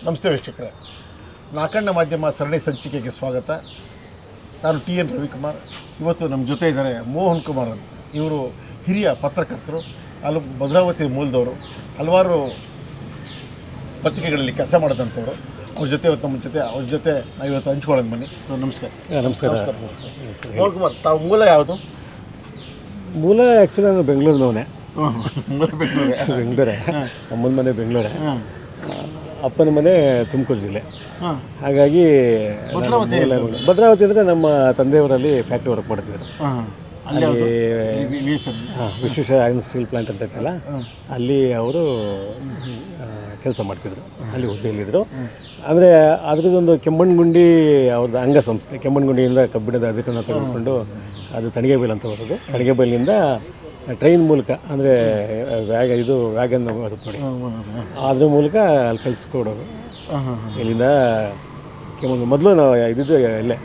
ನಮಸ್ತೆ ವೀಕ್ಷಕರೇ, ನಾಕಣ್ಣ ಮಾಧ್ಯಮ ಸರಣಿ ಸಂಚಿಕೆಗೆ ಸ್ವಾಗತ. ನಾನು TN ರವಿಕುಮಾರ್. ಇವತ್ತು ನಮ್ಮ ಜೊತೆ ಇದ್ದಾರೆ ಮೋಹನ್ ಕುಮಾರ್ ಅಂತ. ಇವರು ಹಿರಿಯ ಪತ್ರಕರ್ತರು, ಭದ್ರಾವತಿ ಮೂಲದವರು, ಹಲವಾರು ಪತ್ರಿಕೆಗಳಲ್ಲಿ ಕೆಲಸ ಮಾಡಿದಂಥವ್ರು. ಅವ್ರ ಜೊತೆ ಇವತ್ತು ಅವ್ರ ಜೊತೆ ನಾವು ಇವತ್ತು ಹಂಚ್ಕೊಳ್ಳೋದು ಬನ್ನಿ. ನಮಸ್ಕಾರ. ಮೋಹನ್ ಕುಮಾರ್, ತಾವು ಮೂಲ ಯಾವುದು? ಮೂಲ ಆ್ಯಕ್ಚುಲಿ ನಾನು ಬೆಂಗಳೂರಿನವನೇ. ಬೆಂಗಳೂರೇ. ಅಮ್ಮನ ಮನೆ ಬೆಂಗಳೂರೇ, ಅಪ್ಪನ ಮನೆ ತುಮಕೂರು ಜಿಲ್ಲೆ. ಹಾಗಾಗಿ ಭದ್ರಾವತಿ ಅಂದರೆ ನಮ್ಮ ತಂದೆಯವರಲ್ಲಿ ಫ್ಯಾಕ್ಟ್ರಿ ವರ್ಕ್ ಮಾಡ್ತಿದ್ರು. ವಿಶ್ವೇಶ್ವರ ಐರನ್ ಸ್ಟೀಲ್ ಪ್ಲಾಂಟ್ ಅಂತ ಇತ್ತಲ್ಲ, ಅಲ್ಲಿ ಅವರು ಕೆಲಸ ಮಾಡ್ತಿದ್ರು, ಅಲ್ಲಿ ಹುದ್ದೆಯಲ್ಲಿದ್ದರು. ಅಂದರೆ ಅದರದ್ದೊಂದು ಕೆಮ್ಮಣ್ಣಗುಂಡಿ ಅವ್ರದ್ದು ಅಂಗಸಂಸ್ಥೆ. ಕೆಮ್ಮಣ್ಣಗುಂಡಿಯಿಂದ ಕಬ್ಬಿಣದ ಅದಿಟನ್ನು ತೆಗೆದುಕೊಂಡು ಅದು ತಣಿಗೆಬೈಲ್ ಅಂತ ಬರೋದು. ತಣಿಗೆಬೈಲಿನಿಂದ ಟ್ರೈನ್ ಮೂಲಕ, ಅಂದರೆ ವ್ಯಾಗನ್ ಬರುತ್ತೆ ನೋಡಿ, ಅದ್ರ ಮೂಲಕ ಅಲ್ಲಿ ಕಳಿಸ್ಕೊಡೋದು. ಇಲ್ಲಿಂದ ಮೊದಲು ನಾವು ಇದ್ದಿದ್ದು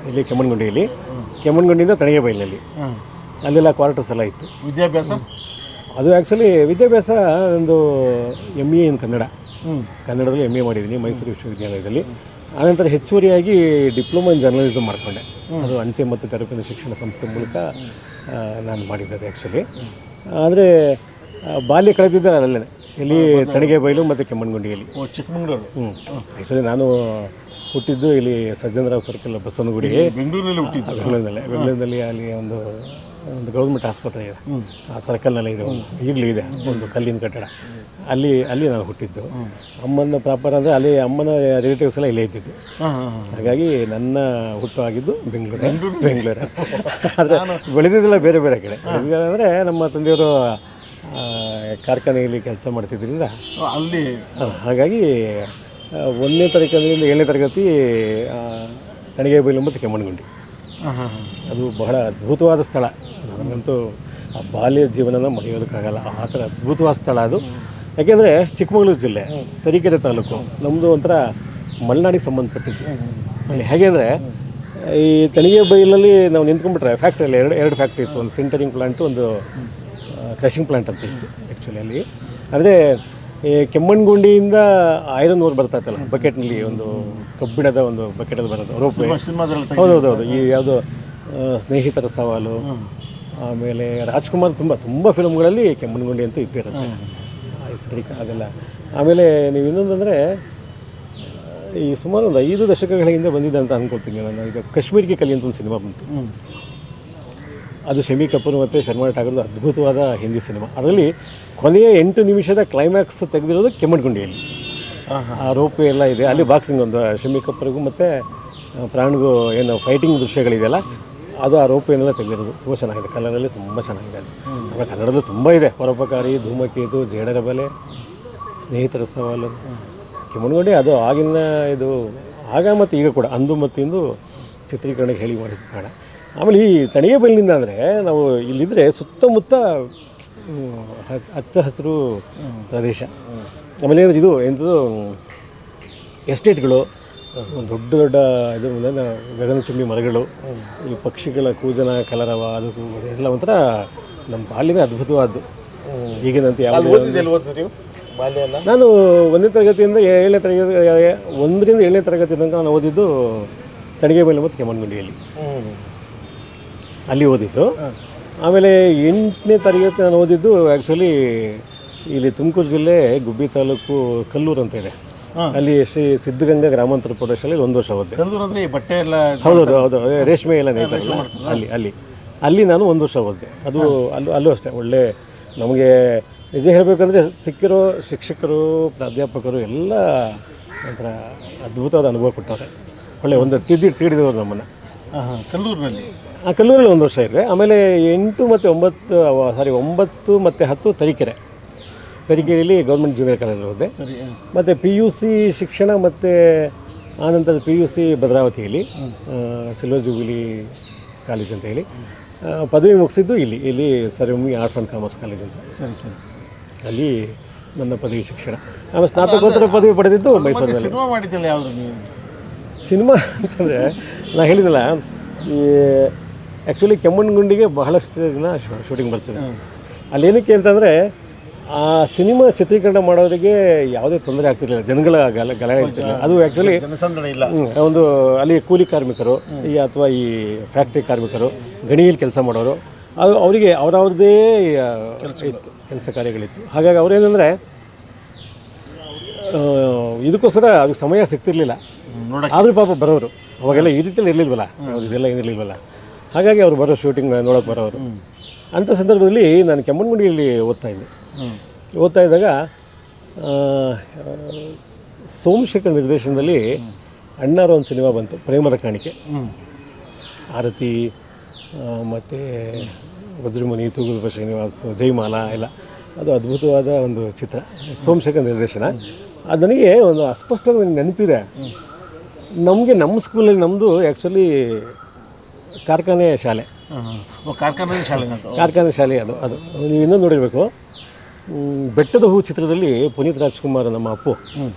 ಇಲ್ಲಿ ಕೆಮ್ಮಣ್ಣಗುಂಡಿಯಿಂದ ತಣಿಗೆಬೈಲಿನಲ್ಲಿ, ಅಲ್ಲೆಲ್ಲ ಕ್ವಾರ್ಟರ್ಸ್ ಎಲ್ಲ ಇತ್ತು. ವಿದ್ಯಾಭ್ಯಾಸ ಅದು ಆ್ಯಕ್ಚುಲಿ ವಿದ್ಯಾಭ್ಯಾಸ ಒಂದು ME ಇನ್ ಕನ್ನಡದಲ್ಲಿ MA ಮಾಡಿದ್ದೀನಿ ಮೈಸೂರು ವಿಶ್ವವಿದ್ಯಾಲಯದಲ್ಲಿ. ಆನಂತರ ಹೆಚ್ಚುವರಿಯಾಗಿ ಡಿಪ್ಲೊಮಾ ಇನ್ ಜರ್ನಲಿಸಮ್ ಮಾಡಿಕೊಂಡೆ. ಅದು ಅಂಚೆ ಮತ್ತು ತರಬೇತಿ ಶಿಕ್ಷಣ ಸಂಸ್ಥೆ ಮೂಲಕ ನಾನು ಮಾಡಿದ್ದೆ ಆ್ಯಕ್ಚುಲಿ. ಆದರೆ ಬಾಲ್ಯ ಕಳೆದಿದ್ದರೆ ಅಲ್ಲೇ, ಇಲ್ಲಿ ತಣಿಗೆಬೈಲು ಮತ್ತು ಕೆಮ್ಮಣ್ಣಗುಂಡಿಯಲ್ಲಿ. ಚಿಕ್ಕಮಗಳೂರು. ಆ್ಯಕ್ಚುಲಿ ನಾನು ಹುಟ್ಟಿದ್ದು ಇಲ್ಲಿ ಸಜ್ಜನರಾವ್ ಸರ್ಕಲ್ ಬಸವನಗುಡಿ, ಬೆಂಗಳೂರಿನಲ್ಲಿ. ಅಲ್ಲಿ ಒಂದು ಗೌರ್ಮೆಂಟ್ ಆಸ್ಪತ್ರೆ ಇದೆ, ಆ ಸರ್ಕಲ್ನಲ್ಲೇ ಇದೆ, ಈಗಲೂ ಇದೆ, ಒಂದು ಕಲ್ಲಿನ ಕಟ್ಟಡ. ಅಲ್ಲಿ ನಾನು ಹುಟ್ಟಿದ್ದು. ಅಮ್ಮನ ಪ್ರಾಪರ್ ಅಂದರೆ ಅಲ್ಲಿ ಅಮ್ಮನ ರಿಲೇಟಿವ್ಸ್ ಎಲ್ಲ ಇಲ್ಲೇ ಇದ್ದಿದ್ದು. ಹಾಗಾಗಿ ನನ್ನ ಹುಟ್ಟು ಆಗಿದ್ದು ಬೆಂಗಳೂರು. ಆದರೆ ಬೆಳೆದಿದ್ದೆಲ್ಲ ಬೇರೆ ಬೇರೆ ಕಡೆ. ಅಂದರೆ ನಮ್ಮ ತಂದೆಯವರು ಕಾರ್ಖಾನೆಯಲ್ಲಿ ಕೆಲಸ ಮಾಡ್ತಿದ್ದರಿಂದ ಅಲ್ಲಿ, ಹಾಗಾಗಿ 1ನೇ ತರಗತಿಯಿಂದ 7ನೇ ತರಗತಿ ತಣಿಗೆಬೈಲು ಮತ್ತು ಕೆಮ್ಮಣ್ಣಗುಂಡಿ. ಅದು ಬಹಳ ಅದ್ಭುತವಾದ ಸ್ಥಳ. ನನಗಂತೂ ಆ ಬಾಲ್ಯ ಜೀವನನ ಮರೆಯೋದಕ್ಕಾಗಲ್ಲ. ಆ ಥರ ಅದ್ಭುತವಾದ ಸ್ಥಳ ಅದು. ಯಾಕೆಂದರೆ ಚಿಕ್ಕಮಗಳೂರು ಜಿಲ್ಲೆ, ತರೀಕೆರೆ ತಾಲೂಕು, ನಮ್ಮದು ಒಂಥರ ಮಲೆನಾಡಿಗೆ ಸಂಬಂಧಪಟ್ಟಿದ್ದು. ಅಲ್ಲಿ ಹೇಗೆ ಅಂದರೆ, ಈ ತಣಿಗೆಬೈಲಲ್ಲಿ ನಾವು ನಿಂತ್ಕೊಂಡ್ಬಿಟ್ರೆ ಫ್ಯಾಕ್ಟ್ರಿಯಲ್ಲಿ ಎರಡು ಫ್ಯಾಕ್ಟ್ರಿ ಇತ್ತು. ಒಂದು ಸಿಂಟರಿಂಗ್ ಪ್ಲಾಂಟು, ಒಂದು ಕ್ರಷಿಂಗ್ ಪ್ಲಾಂಟ್ ಅಂತ ಇತ್ತು ಆ್ಯಕ್ಚುಲಿ ಅಲ್ಲಿ. ಅಂದರೆ ಈ ಕೆಮ್ಮಣ್ಣಗುಂಡಿಯಿಂದ ಐರನ್ ಓರ್ ಬರ್ತಾ ಇತ್ತಲ್ಲ, ಬಕೆಟ್ನಲ್ಲಿ, ಒಂದು ಕಬ್ಬಿಣದ ಒಂದು ಬಕೆಟಲ್ಲಿ ಬರೋದು ರೋಪ್. ಹೌದೌದು. ಈ ಯಾವುದು ಸ್ನೇಹಿತರ ಸವಾಲು, ಆಮೇಲೆ ರಾಜ್ಕುಮಾರ್ ತುಂಬ ಫಿಲ್ಮ್ಗಳಲ್ಲಿ ಕೆಮ್ಮಣ್ಣಗುಂಡಿ ಅಂತೂ ಇದ್ದಿರುತ್ತೆ, ಅದೆಲ್ಲ. ಆಮೇಲೆ ನೀವು ಇನ್ನೊಂದಂದರೆ, ಈ ಸುಮಾರು ಒಂದು 5 ದಶಕಗಳ ಹಿಂದೆ ಬಂದಿದೆ ಅಂತ ಅಂದ್ಕೊಳ್ತೀನಿ ನಾನು. ಈಗ ಕಾಶ್ಮೀರ್ಗೆ ಕಲಿ ಅಂತ ಒಂದು ಸಿನಿಮಾ ಬಂತು. ಅದು ಶಮಿ ಕಪೂರ್ ಮತ್ತು ಶರ್ಮಾ ಠಾಕೂರ್ದು ಅದ್ಭುತವಾದ ಹಿಂದಿ ಸಿನಿಮಾ. ಅದರಲ್ಲಿ ಕೊನೆಯ 8 ನಿಮಿಷದ ಕ್ಲೈಮ್ಯಾಕ್ಸ್ ತೆಗೆದಿರೋದು ಕೆಮ್ಮಣ್ಣಗುಂಡಿಯಲ್ಲಿ. ಆ ರೋಪ್ ಎಲ್ಲ ಇದೆ ಅಲ್ಲಿ. ಬಾಕ್ಸಿಂಗ್ ಒಂದು ಶಮಿ ಕಪೂರ್ಗೂ ಮತ್ತು ಪ್ರಾಣ್ಗೂ ಏನು ಫೈಟಿಂಗ್ ದೃಶ್ಯಗಳಿದೆಯಲ್ಲ, ಅದು ಆ ರೋಪ್ ಏನೆಲ್ಲ ತೆಗೆದಿರೋದು. ತುಂಬ ಚೆನ್ನಾಗಿದೆ, ಕಲರಲ್ಲಿ ತುಂಬ ಚೆನ್ನಾಗಿದೆ ಅದು. ಆಮೇಲೆ ಕನ್ನಡದಲ್ಲೂ ತುಂಬ ಇದೆ. ಪರೋಪಕಾರಿ, ಧೂಮಕೇತು, ಜೇಡರ ಬಲೆ, ಸ್ನೇಹಿತರ ಸವಾಲು, ಕೆಮ್ಮಣ್ಣಗುಂಡಿ. ಅದು ಆಗಿನ ಇದು ಆಗ ಮತ್ತು ಈಗ ಕೂಡ, ಅಂದು ಮತ್ತು ಇಂದು ಚಿತ್ರೀಕರಣಕ್ಕೆ ಹೇಳಿ ಮಾಡಿಸ್ತಾಳೆ. ಆಮೇಲೆ ಈ ತಣಿಗೆಬೈಲಿನಿಂದ ಅಂದರೆ ನಾವು ಇಲ್ಲಿದ್ದರೆ ಸುತ್ತಮುತ್ತ ಹಚ್ಚ ಹಸಿರು ಪ್ರದೇಶ. ಆಮೇಲೆ ಅಂದರೆ ಇದು ಎಂಥದ್ದು ಎಸ್ಟೇಟ್ಗಳು, ದೊಡ್ಡ ಇದು ಗಗನಚುಂಬಿ ಮರಗಳು, ಈ ಪಕ್ಷಿಗಳ ಕೂಜನ ಕಲರವ, ಅದು ಎಲ್ಲ ಒಂಥರ ನಮ್ಮ ಬಾಲ್ಯನೇ ಅದ್ಭುತವಾದ್ದು. ಈಗಿನಂತೆ ಯಾವ ನಾನು 1ನೇ ತರಗತಿಯಿಂದ 7ನೇ ತರಗತಿ, 1ರಿಂದ 7ನೇ ತರಗತಿ ತನಕ ನಾನು ಓದಿದ್ದು ತಣಿಗೆಬೈಲು ಮತ್ತು ಕೆಮ್ಮಣ್ಣಗುಂಡಿಯಲ್ಲಿ, ಅಲ್ಲಿ ಓದಿದ್ದು. ಆಮೇಲೆ 8ನೇ ತರಗತಿ ನಾನು ಓದಿದ್ದು ಆ್ಯಕ್ಚುಲಿ ಇಲ್ಲಿ ತುಮಕೂರು ಜಿಲ್ಲೆ ಗುಬ್ಬಿ ತಾಲೂಕು ಕಲ್ಲೂರು ಅಂತ ಇದೆ, ಅಲ್ಲಿ ಶ್ರೀ ಸಿದ್ಧಗಂಗಾ ಗ್ರಾಮಾಂತರ ಪ್ರದೇಶದಲ್ಲಿ 1 ವರ್ಷ ಓದಿದೆ. ಬಟ್ಟೆ ಎಲ್ಲ ಹೌದು, ರೇಷ್ಮೆ ಎಲ್ಲ ಅಲ್ಲಿ ನಾನು 1 ವರ್ಷ ಓದಿದೆ. ಅದು ಅಲ್ಲೂ ಅಷ್ಟೇ ಒಳ್ಳೆ, ನಮಗೆ ನಿಜ ಹೇಳಬೇಕಂದ್ರೆ ಸಿಕ್ಕಿರೋ ಶಿಕ್ಷಕರು, ಪ್ರಾಧ್ಯಾಪಕರು ಎಲ್ಲ ಒಂಥರ ಅದ್ಭುತವಾದ ಅನುಭವ ಕೊಟ್ಟವ್ರೆ. ಒಳ್ಳೆ ಒಂದು ತಿಳಿದವರು ನಮ್ಮನ್ನು. ಕಲ್ಲೂರಲ್ಲಿ 1 ವರ್ಷ ಇದೆ. ಆಮೇಲೆ 8 ಮತ್ತು 9 ಮತ್ತು 10 ತರೀಕೆರೆಯಲ್ಲಿ ಗೌರ್ಮೆಂಟ್ ಜೂನಿಯರ್ ಕಾಲೇಜಲ್ಲಿ ಹೋದೆ. ಮತ್ತು PUC ಶಿಕ್ಷಣ ಮತ್ತು ಆನಂತರ PUC ಭದ್ರಾವತಿಯಲ್ಲಿ ಸಿಲ್ವರ್ ಜೂಬಿಲಿ ಕಾಲೇಜ್ ಅಂತ ಹೇಳಿ. ಪದವಿ ಮುಗಿಸಿದ್ದು ಇಲ್ಲಿ ಸರ್ವಮಿ ಆರ್ಟ್ಸ್ ಆ್ಯಂಡ್ ಕಾಮರ್ಸ್ ಕಾಲೇಜ್ ಅಂತ. ಅಲ್ಲಿ ನನ್ನ ಪದವಿ ಶಿಕ್ಷಣ. ಆಮೇಲೆ ಸ್ನಾತಕೋತ್ತರ ಪದವಿ ಪಡೆದಿದ್ದು ಮೈಸೂರಿನಲ್ಲಿ. ಸಿನಿಮಾ ಮಾಡಿದ್ದಲ್ಲ ಯಾವುದು ನೀವು? ಸಿನಿಮಾ ಅಂತಂದರೆ ನಾನು ಹೇಳಿದಲ್ಲ, ಈ ಆ್ಯಕ್ಚುಲಿ ಕೆಮ್ಮಣ್ಣಗುಂಡಿಗೆ ಬಹಳಷ್ಟು ಜನ ಶೂಟಿಂಗ್ ಬರ್ತಿದೆ. ಅಲ್ಲೇನಕ್ಕೆ ಅಂತಂದರೆ ಆ ಸಿನಿಮಾ ಚಿತ್ರೀಕರಣ ಮಾಡೋರಿಗೆ ಯಾವುದೇ ತೊಂದರೆ ಆಗ್ತಿರಲಿಲ್ಲ, ಜನಗಳ ಗಲಾಟೆ ಇರ್ತಿರಲಿಲ್ಲ. ಅದು ಆ್ಯಕ್ಚುಲಿ ಜನಸಂದಣಿ ಇಲ್ಲ. ಒಂದು ಅಲ್ಲಿ ಕೂಲಿ ಕಾರ್ಮಿಕರು ಅಥವಾ ಈ ಫ್ಯಾಕ್ಟ್ರಿ ಕಾರ್ಮಿಕರು, ಗಣಿಯಲ್ಲಿ ಕೆಲಸ ಮಾಡೋರು, ಅದು ಅವರಿಗೆ ಅವ್ರದ್ದೇ ಇತ್ತು, ಕೆಲಸ ಕಾರ್ಯಗಳಿತ್ತು. ಹಾಗಾಗಿ ಅವರೇನೆಂದರೆ ಇದಕ್ಕೋಸ್ಕರ ಅವ್ರಿಗೆ ಸಮಯ ಸಿಗ್ತಿರ್ಲಿಲ್ಲ. ಆದರೂ ಪಾಪ ಬರೋರು, ಅವಾಗೆಲ್ಲ ಈ ರೀತಿಯಲ್ಲಿ ಇರಲಿಲ್ವಲ್ಲ, ಇದೆಲ್ಲ ಏನಿರಲಿಲ್ವಲ್ಲ. ಹಾಗಾಗಿ ಅವ್ರು ಬರೋ ಶೂಟಿಂಗ್ ನೋಡೋಕೆ ಬರೋರು. ಅಂಥ ಸಂದರ್ಭದಲ್ಲಿ ನಾನು ಕೆಮ್ಮಣ್ಣುಗುಡಿಯಲ್ಲಿ ಓದ್ತಾ ಇದ್ದಾಗ ಸೋಮಶೇಖರ್ ನಿರ್ದೇಶನದಲ್ಲಿ ಅಣ್ಣಾರ ಒಂದು ಸಿನಿಮಾ ಬಂತು, ಪ್ರೇಮದ ಕಾಣಿಕೆ. ಆರತಿ ಮತ್ತು ವಜ್ರಮುನಿ, ತೂಗುದೀಪ ಶ್ರೀನಿವಾಸ್, ಜೈಮಾಲ ಎಲ್ಲ, ಅದು ಅದ್ಭುತವಾದ ಒಂದು ಚಿತ್ರ, ಸೋಮಶೇಖರ್ ನಿರ್ದೇಶನ. ಅದು ನನಗೆ ಒಂದು ಅಸ್ಪಷ್ಟವಾಗಿ ನೆನಪಿದೆ. ನಮಗೆ ನಮ್ಮ ಸ್ಕೂಲಲ್ಲಿ ನಮ್ಮದು ಆ್ಯಕ್ಚುಲಿ ಕಾರ್ಖಾನೆ ಶಾಲೆ, ಕಾರ್ಖಾನೆ ಶಾಲೆ. ಅದು ನೀವು ಇನ್ನೊಂದು ನೋಡಿರಬೇಕು, ಬೆಟ್ಟದ ಹೂ ಚಿತ್ರದಲ್ಲಿ ಪುನೀತ್ ರಾಜ್ಕುಮಾರ್ ನಮ್ಮ ಅಪ್ಪು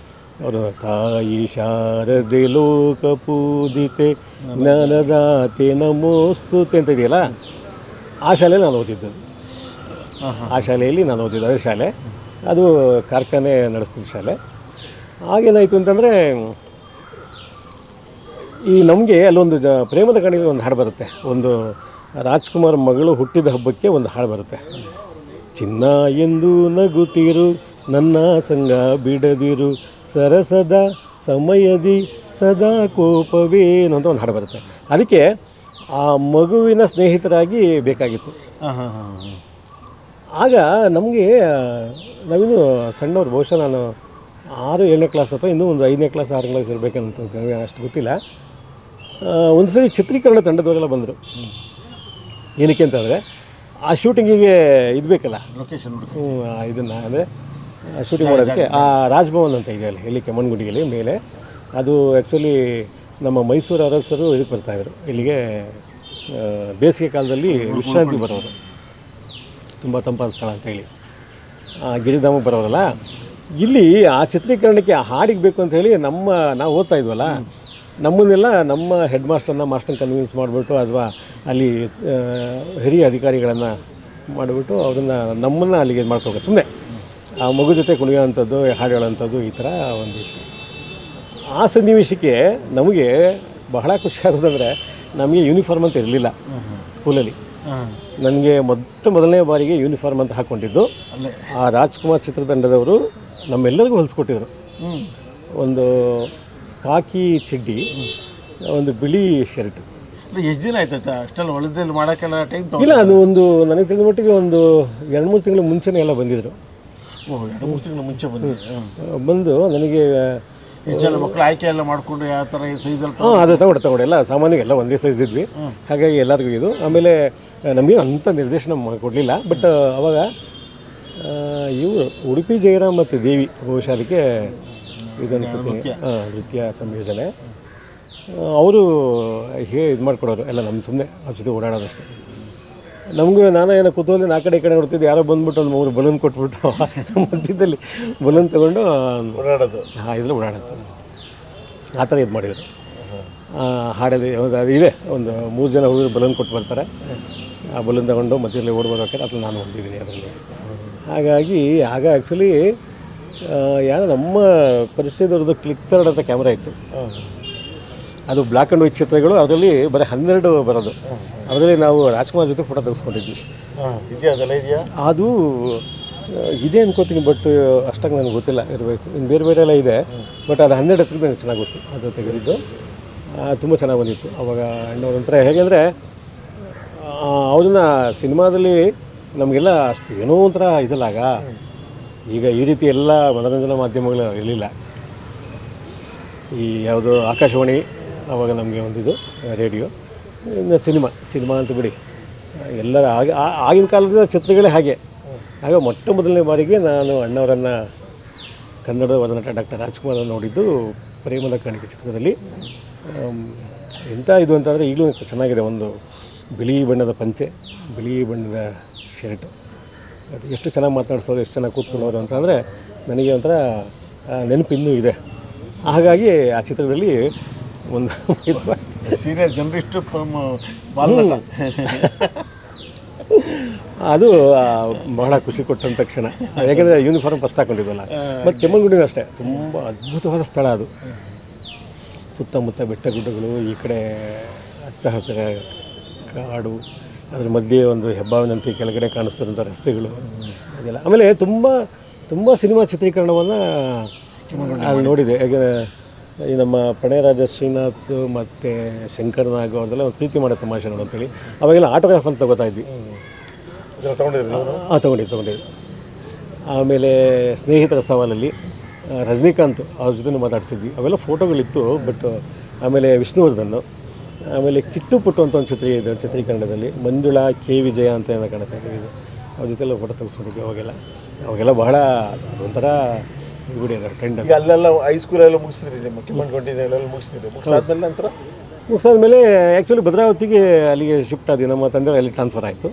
ಅವರು ತಾಯಿ ಶಾರದೆ ಲೋಕ ಪೂಜಿತೆ ಜ್ಞಾನದಾತೆ ನಮೋಸ್ತುತೆ ಅಂತ ಇದೆಯಲ್ಲ, ಆ ಶಾಲೆಯಲ್ಲಿ ನಾನು ಓದಿದ್ದು. ಆ ಶಾಲೆಯಲ್ಲಿ ನಾನು ಓದಿದ್ದು ಅದೇ ಶಾಲೆ, ಅದು ಕಾರ್ಖಾನೆ ನಡೆಸ್ತಿದ್ದ ಶಾಲೆ. ಆಗೇನಾಯಿತು ಅಂತಂದರೆ ಈ ನಮಗೆ ಅಲ್ಲೊಂದು ಪ್ರೇಮದ ಕಾಣಿಕೆ ಒಂದು ಹಾಡು ಬರುತ್ತೆ, ಒಂದು ರಾಜ್ಕುಮಾರ್ ಮಗಳು ಹುಟ್ಟಿದ ಹಬ್ಬಕ್ಕೆ ಒಂದು ಹಾಡು ಬರುತ್ತೆ. ಚಿನ್ನ ಎಂದು ನಗುತ್ತಿರು ನನ್ನ ಸಂಗ ಬಿಡದಿರು ಸರಸದ ಸಮಯದಿ ಸದಾ ಕೋಪವೇನು ಅಂತ ಒಂದು ಹಾಡು ಬರುತ್ತೆ. ಅದಕ್ಕೆ ಆ ಮಗುವಿನ ಸ್ನೇಹಿತರಾಗಿ ಬೇಕಾಗಿತ್ತು. ಆಗ ನಮಗೆ ನಾವಿನ್ನು ಸಣ್ಣವ್ರು, ಬಹುಶಃ ನಾನು 6-7ನೇ ಕ್ಲಾಸ್ ಅಥವಾ ಇನ್ನೂ ಒಂದು 5ನೇ ಕ್ಲಾಸ್ 6ನೇ ಕ್ಲಾಸ್ ಇರಬೇಕಂತ ಅಷ್ಟು ಗೊತ್ತಿಲ್ಲ. ಒಂದು ಸರಿ ಚಿತ್ರೀಕರಣ ತಂಡದವರೆಲ್ಲ ಬಂದರು. ಏನಕ್ಕೆ ಅಂತಂದರೆ ಆ ಶೂಟಿಂಗಿಗೆ ಇದು ಬೇಕಲ್ಲ, ಲೊಕೇಶನ್ ಇದನ್ನು ಅಂದರೆ ಶೂಟಿಂಗ್ ಮಾಡೋದಕ್ಕೆ ಆ ರಾಜ್ಭವನ್ ಅಂತ ಇದೆಯಲ್ಲ ಇಲ್ಲಿ ಕೆಮ್ಮಣ್ಣುಗುಡಿಯಲ್ಲಿ ಮೇಲೆ, ಅದು ಆ್ಯಕ್ಚುಲಿ ನಮ್ಮ ಮೈಸೂರು ಅರಸರು ಇದಕ್ಕೆ ಬರ್ತಾಯಿದ್ರು, ಇಲ್ಲಿಗೆ ಬೇಸಿಗೆ ಕಾಲದಲ್ಲಿ ವಿಶ್ರಾಂತಿ ಬರೋರು, ತುಂಬ ತಂಪಾದ ಸ್ಥಳ ಅಂತ ಹೇಳಿ ಗಿರಿಧಾಮಕ್ಕೆ ಬರೋರಲ್ಲ. ಇಲ್ಲಿ ಆ ಚಿತ್ರೀಕರಣಕ್ಕೆ ಆ ಹಾಡಿಗೆ ಬೇಕು ಅಂತ ಹೇಳಿ ನಾವು ಓದ್ತಾ ಇದ್ವಲ್ಲ, ನಮ್ಮನ್ನೆಲ್ಲ ನಮ್ಮ ಹೆಡ್ ಮಾಸ್ಟರ್ನ ಕನ್ವಿನ್ಸ್ ಮಾಡಿಬಿಟ್ಟು ಅಥವಾ ಅಲ್ಲಿ ಹಿರಿಯ ಅಧಿಕಾರಿಗಳನ್ನು ಮಾಡಿಬಿಟ್ಟು ಅವ್ರನ್ನ ನಮ್ಮನ್ನು ಅಲ್ಲಿಗೆ ಇದು ಮಾಡ್ಕೋಬೇಕು. ಸುಮ್ಮನೆ ಆ ಮಗು ಜೊತೆ ಕುಣಿಯೋವಂಥದ್ದು, ಹಾಡು ಹೇಳೋವಂಥದ್ದು, ಈ ಥರ ಒಂದು ಆ ಸನ್ನಿವೇಶಕ್ಕೆ ನಮಗೆ ಬಹಳ ಖುಷಿ ಆಗೋದಂದರೆ, ನಮಗೆ ಯೂನಿಫಾರ್ಮ್ ಅಂತ ಇರಲಿಲ್ಲ ಸ್ಕೂಲಲ್ಲಿ. ನನಗೆ ಮೊದಲನೇ ಬಾರಿಗೆ ಯೂನಿಫಾರ್ಮ್ ಅಂತ ಹಾಕ್ಕೊಂಡಿದ್ದು ಆ ರಾಜ್ಕುಮಾರ್ ಚಿತ್ರತಂಡದವರು ನಮ್ಮೆಲ್ಲರಿಗೂ ಹೊಲಿಸ್ಕೊಟ್ಟಿದ್ರು. ಒಂದು ಕಾಕಿ ಚಡ್ಡಿ, ಒಂದು ಬಿಳಿ ಶರ್ಟ್. ಎಷ್ಟು ದಿನ ಆಯ್ತಾ ಅಷ್ಟೆಲ್ಲ ಹೊಲಿದಲ್ಲಿ ಮಾಡೋಕ್ಕೆಲ್ಲ ಟೈಮ್? ಇಲ್ಲ, ಅದು ಒಂದು ನನಗೆ ತಿಳಿದ ಮಟ್ಟಿಗೆ ಒಂದು 2-3 ತಿಂಗಳ ಮುಂಚೆನೇ ಎಲ್ಲ ಬಂದಿದ್ದರು. 2-3 ತಿಂಗಳ ಮುಂಚೆ ಬಂದು ನನಗೆ ಹೆಚ್ಚೆಲ್ಲ ಮಕ್ಕಳು ಆಯ್ಕೆ ಎಲ್ಲ ಮಾಡಿಕೊಂಡು ಯಾವ ಥರ ಸೈಜಲ್ಲಿ ಅದೇ ತಗೊಂಡು ಎಲ್ಲ ಸಾಮಾನ್ಯ ಎಲ್ಲ ಒಂದೇ ಸೈಜ್ ಇದ್ವಿ. ಹಾಗಾಗಿ ಎಲ್ಲರಿಗೂ ಇದು. ಆಮೇಲೆ ನಮಗೆ ಅಂಥ ನಿರ್ದೇಶನ ಕೊಡಲಿಲ್ಲ. ಬಟ್ ಅವಾಗ ಇವರು ಉಡುಪಿ ಜಯರಾಮ್ ಮತ್ತು ದೇವಿ, ಬಹುಶಃ ಅದಕ್ಕೆ ಇದನ್ನು ನೃತ್ಯ ಸಂಯೋಜನೆ, ಅವರು ಇದು ಮಾಡಿಕೊಡೋರು ಎಲ್ಲ. ನಮ್ಮ ಸುಮ್ಮನೆ ಅವ್ರ ಜೊತೆ ಓಡಾಡೋದಷ್ಟೇ. ನಮಗೂ ಏನೋ ಕುತೂಹಲ ಆ ಕಡೆ ಈ ಕಡೆ ನೋಡ್ತಿದ್ದು, ಯಾರೋ ಬಂದ್ಬಿಟ್ಟು ಒಂದು 3 ಬಲೂನ್ ಕೊಟ್ಬಿಟ್ಟು ಮಧ್ಯದಲ್ಲಿ ಬಲೂನ್ ತೊಗೊಂಡು ಓಡಾಡೋದು, ಇದ್ರಲ್ಲಿ ಓಡಾಡೋದು, ಆ ಥರ ಇದು ಮಾಡಿದರು. ಹಾಡೋದು ಅದು ಇದೆ, ಒಂದು 3 ಜನ ಹುಡುಗರು ಬಲೂನ್ ಕೊಟ್ಟು ಬರ್ತಾರೆ, ಆ ಬಲೂನ್ ತಗೊಂಡು ಮಧ್ಯದಲ್ಲಿ ಓಡ್ಬರ್ಬೇಕಾದ್ರೆ ಅದ್ರಲ್ಲಿ ನಾನು ಹೊಂದಿದ್ದೀನಿ ಅದರಲ್ಲಿ. ಹಾಗಾಗಿ ಆಗ ಆ್ಯಕ್ಚುಲಿ ಯಾರೋ ನಮ್ಮ ಪರಿಚಯದವ್ರದ್ದು ಕ್ಲಿಕ್-ಥರ್ಡ್ ಅಂತ ಕ್ಯಾಮ್ರಾ ಇತ್ತು. ಅದು ಬ್ಲ್ಯಾಕ್ ಆ್ಯಂಡ್ ವೈಟ್ ಚಿತ್ರಗಳು, ಅದರಲ್ಲಿ ಬರೀ 12 ಬರೋದು. ಅದರಲ್ಲಿ ನಾವು ರಾಜ್ಕುಮಾರ್ ಜೊತೆ ಫೋಟೋ ತೆಗೆಸ್ಕೊಂಡಿದ್ವಿ. ಅದು ಇದೆ ಅನ್ಕೋತೀನಿ, ಬಟ್ ಅಷ್ಟಾಗಿ ನನಗೆ ಗೊತ್ತಿಲ್ಲ, ಇರಬೇಕು. ಇನ್ನು ಬೇರೆ ಎಲ್ಲ ಇದೆ, ಬಟ್ ಅದು 12 ಎತ್ತಿಗೆ ನನಗೆ ಚೆನ್ನಾಗಿ ಗೊತ್ತು. ಅದು ತೆಗೆದಿದ್ದು ತುಂಬ ಚೆನ್ನಾಗಿ ಬಂದಿತ್ತು ಅವಾಗ. ಒಂಥರ ಹೇಗೆಂದರೆ ಅವ್ರನ್ನ ಸಿನಿಮಾದಲ್ಲಿ ನಮಗೆಲ್ಲ ಅಷ್ಟು ಏನೋ ಒಂಥರ ಇದಲ್ಲ. ಈಗ ಈ ರೀತಿ ಎಲ್ಲ ಮನೋರಂಜನಾ ಮಾಧ್ಯಮಗಳು ಇರಲಿಲ್ಲ. ಈ ಯಾವುದು ಆಕಾಶವಾಣಿ ಆವಾಗ ನಮಗೆ ಒಂದಿದು, ರೇಡಿಯೋ, ಇನ್ನು ಸಿನಿಮಾ ಅಂತ ಬಿಡಿ, ಎಲ್ಲರ ಆಗಿನ ಕಾಲದ ಚಿತ್ರಗಳೇ ಹಾಗೆ. ಆಗ ಮೊದಲನೇ ಬಾರಿಗೆ ನಾನು ಅಣ್ಣವರನ್ನು, ಕನ್ನಡದ ವರನಟ ಡಾಕ್ಟರ್ ರಾಜ್ಕುಮಾರ್ ನೋಡಿದ್ದು ಪ್ರೇಮದ ಕಾಣಿಕೆ ಚಿತ್ರದಲ್ಲಿ. ಎಂಥ ಇದು ಅಂತಂದರೆ ಈಗಲೂ ಚೆನ್ನಾಗಿದೆ. ಒಂದು ಬಿಳಿ ಬಣ್ಣದ ಪಂಚೆ, ಬಿಳಿ ಬಣ್ಣದ ಶರ್ಟು, ಅದು ಎಷ್ಟು ಚೆನ್ನಾಗಿ ಮಾತನಾಡಿಸೋರು, ಎಷ್ಟು ಚೆನ್ನಾಗಿ ಕೂತ್ಕೊಳ್ಳೋರು ಅಂತಂದರೆ ನನಗೆ ಒಂಥರ ನೆನಪು ಇನ್ನೂ ಇದೆ. ಹಾಗಾಗಿ ಆ ಚಿತ್ರದಲ್ಲಿ ಒಂದು ಸೀನಿಯರ್ ಜರ್ನಲಿಸ್ಟು ಬಾಲನಟ. ಅದು ಬಹಳ ಖುಷಿ ಕೊಟ್ಟಂಥ ಕ್ಷಣ. ಯಾಕೆಂದರೆ ಯೂನಿಫಾರ್ಮ್ ಫಸ್ಟ್ ಹಾಕೊಂಡಿದ್ವಲ್ಲ. ಮತ್ತು ಕೆಮ್ಮಣ್ಣುಗುಂಡಿನೂ ಅಷ್ಟೇ ತುಂಬ ಅದ್ಭುತವಾದ ಸ್ಥಳ ಅದು. ಸುತ್ತಮುತ್ತ ಬೆಟ್ಟ ಗುಡ್ಡಗಳು, ಈ ಕಡೆ ಹಚ್ಚ ಹಸಿರ ಕಾಡು, ಅದ್ರ ಮಧ್ಯೆ ಒಂದು ಹೆಬ್ಬಾವಿನಂತೆ ಕೆಳಗಡೆ ಕಾಣಿಸ್ತಿರೋಂಥ ರಸ್ತೆಗಳು ಅದೆಲ್ಲ. ಆಮೇಲೆ ತುಂಬ ತುಂಬ ಸಿನಿಮಾ ಚಿತ್ರೀಕರಣವನ್ನು ಅಲ್ಲಿ ನೋಡಿದೆ. ಯಾಕೆಂದರೆ ಈ ನಮ್ಮ ಪಣೆರಾಜ ಶ್ರೀನಾಥ್ ಮತ್ತು ಶಂಕರ್ ನಾಗ್ ಅವ್ರದ್ದೆಲ್ಲ ಒಂದು ಪ್ರೀತಿ ಮಾಡೋ ತಮಾಷೆ ನೋಡು ಅಂತೇಳಿ ಅವಾಗೆಲ್ಲ ಆಟೋಗ್ರಾಫ್ ಅಂತ ತಗೋತಾ ಇದ್ವಿ. ತೊಗೊಂಡಿದ್ದು. ಆಮೇಲೆ ಸ್ನೇಹಿತರ ಸವಾಲಲ್ಲಿ ರಜನಿಕಾಂತ್ ಅವ್ರ ಜೊತೆ ಮಾತಾಡ್ಸಿದ್ವಿ. ಅವೆಲ್ಲ ಫೋಟೋಗಳಿತ್ತು. ಬಟ್ ಆಮೇಲೆ ವಿಷ್ಣುವರ್ಧನ್, ಆಮೇಲೆ ಕಿಟ್ಟು ಪುಟ್ಟು ಅಂತ ಒಂದು ಚಿತ್ರೀಕರಣದಲ್ಲಿ ಮಂಜುಳಾ ಕೆ ವಿಜಯ ಅಂತ ಏನೋ ಕಾಣುತ್ತೆ, ಅವ್ರ ಜೊತೆಲ್ಲ ಫೋಟೋ ತೆಗೆಸ್ಕೊಂಡಿದ್ವಿ. ಅವಾಗೆಲ್ಲ ಬಹಳ ಒಂಥರ ಗುಡಿ ಅದ ಟ್ರೆಂಡ್. ಈಗ ಅಲ್ಲೆಲ್ಲ ಹೈಸ್ಕೂಲೆಲ್ಲ ಮುಗಿಸಿದ್ರಿ, ನಿಮ್ಮ ಕೆಮ್ಮಣ್ಣುಗುಂಡಿನೆಲ್ಲ ಮುಗಿಸಿದ್ರಿ. ಮುಗಿಸಾದ್ಮೇಲೆ ನಂತರ ಮುಗಿಸಾದ್ಮೇಲೆ ಆ್ಯಕ್ಚುಲಿ ಭದ್ರಾವತಿಗೆ ಅಲ್ಲಿಗೆ ಶಿಫ್ಟ್ ಆದ್ವಿ. ನಮ್ಮ ತಂದೆ ಅಲ್ಲಿ ಟ್ರಾನ್ಸ್ಫರ್ ಆಯಿತು.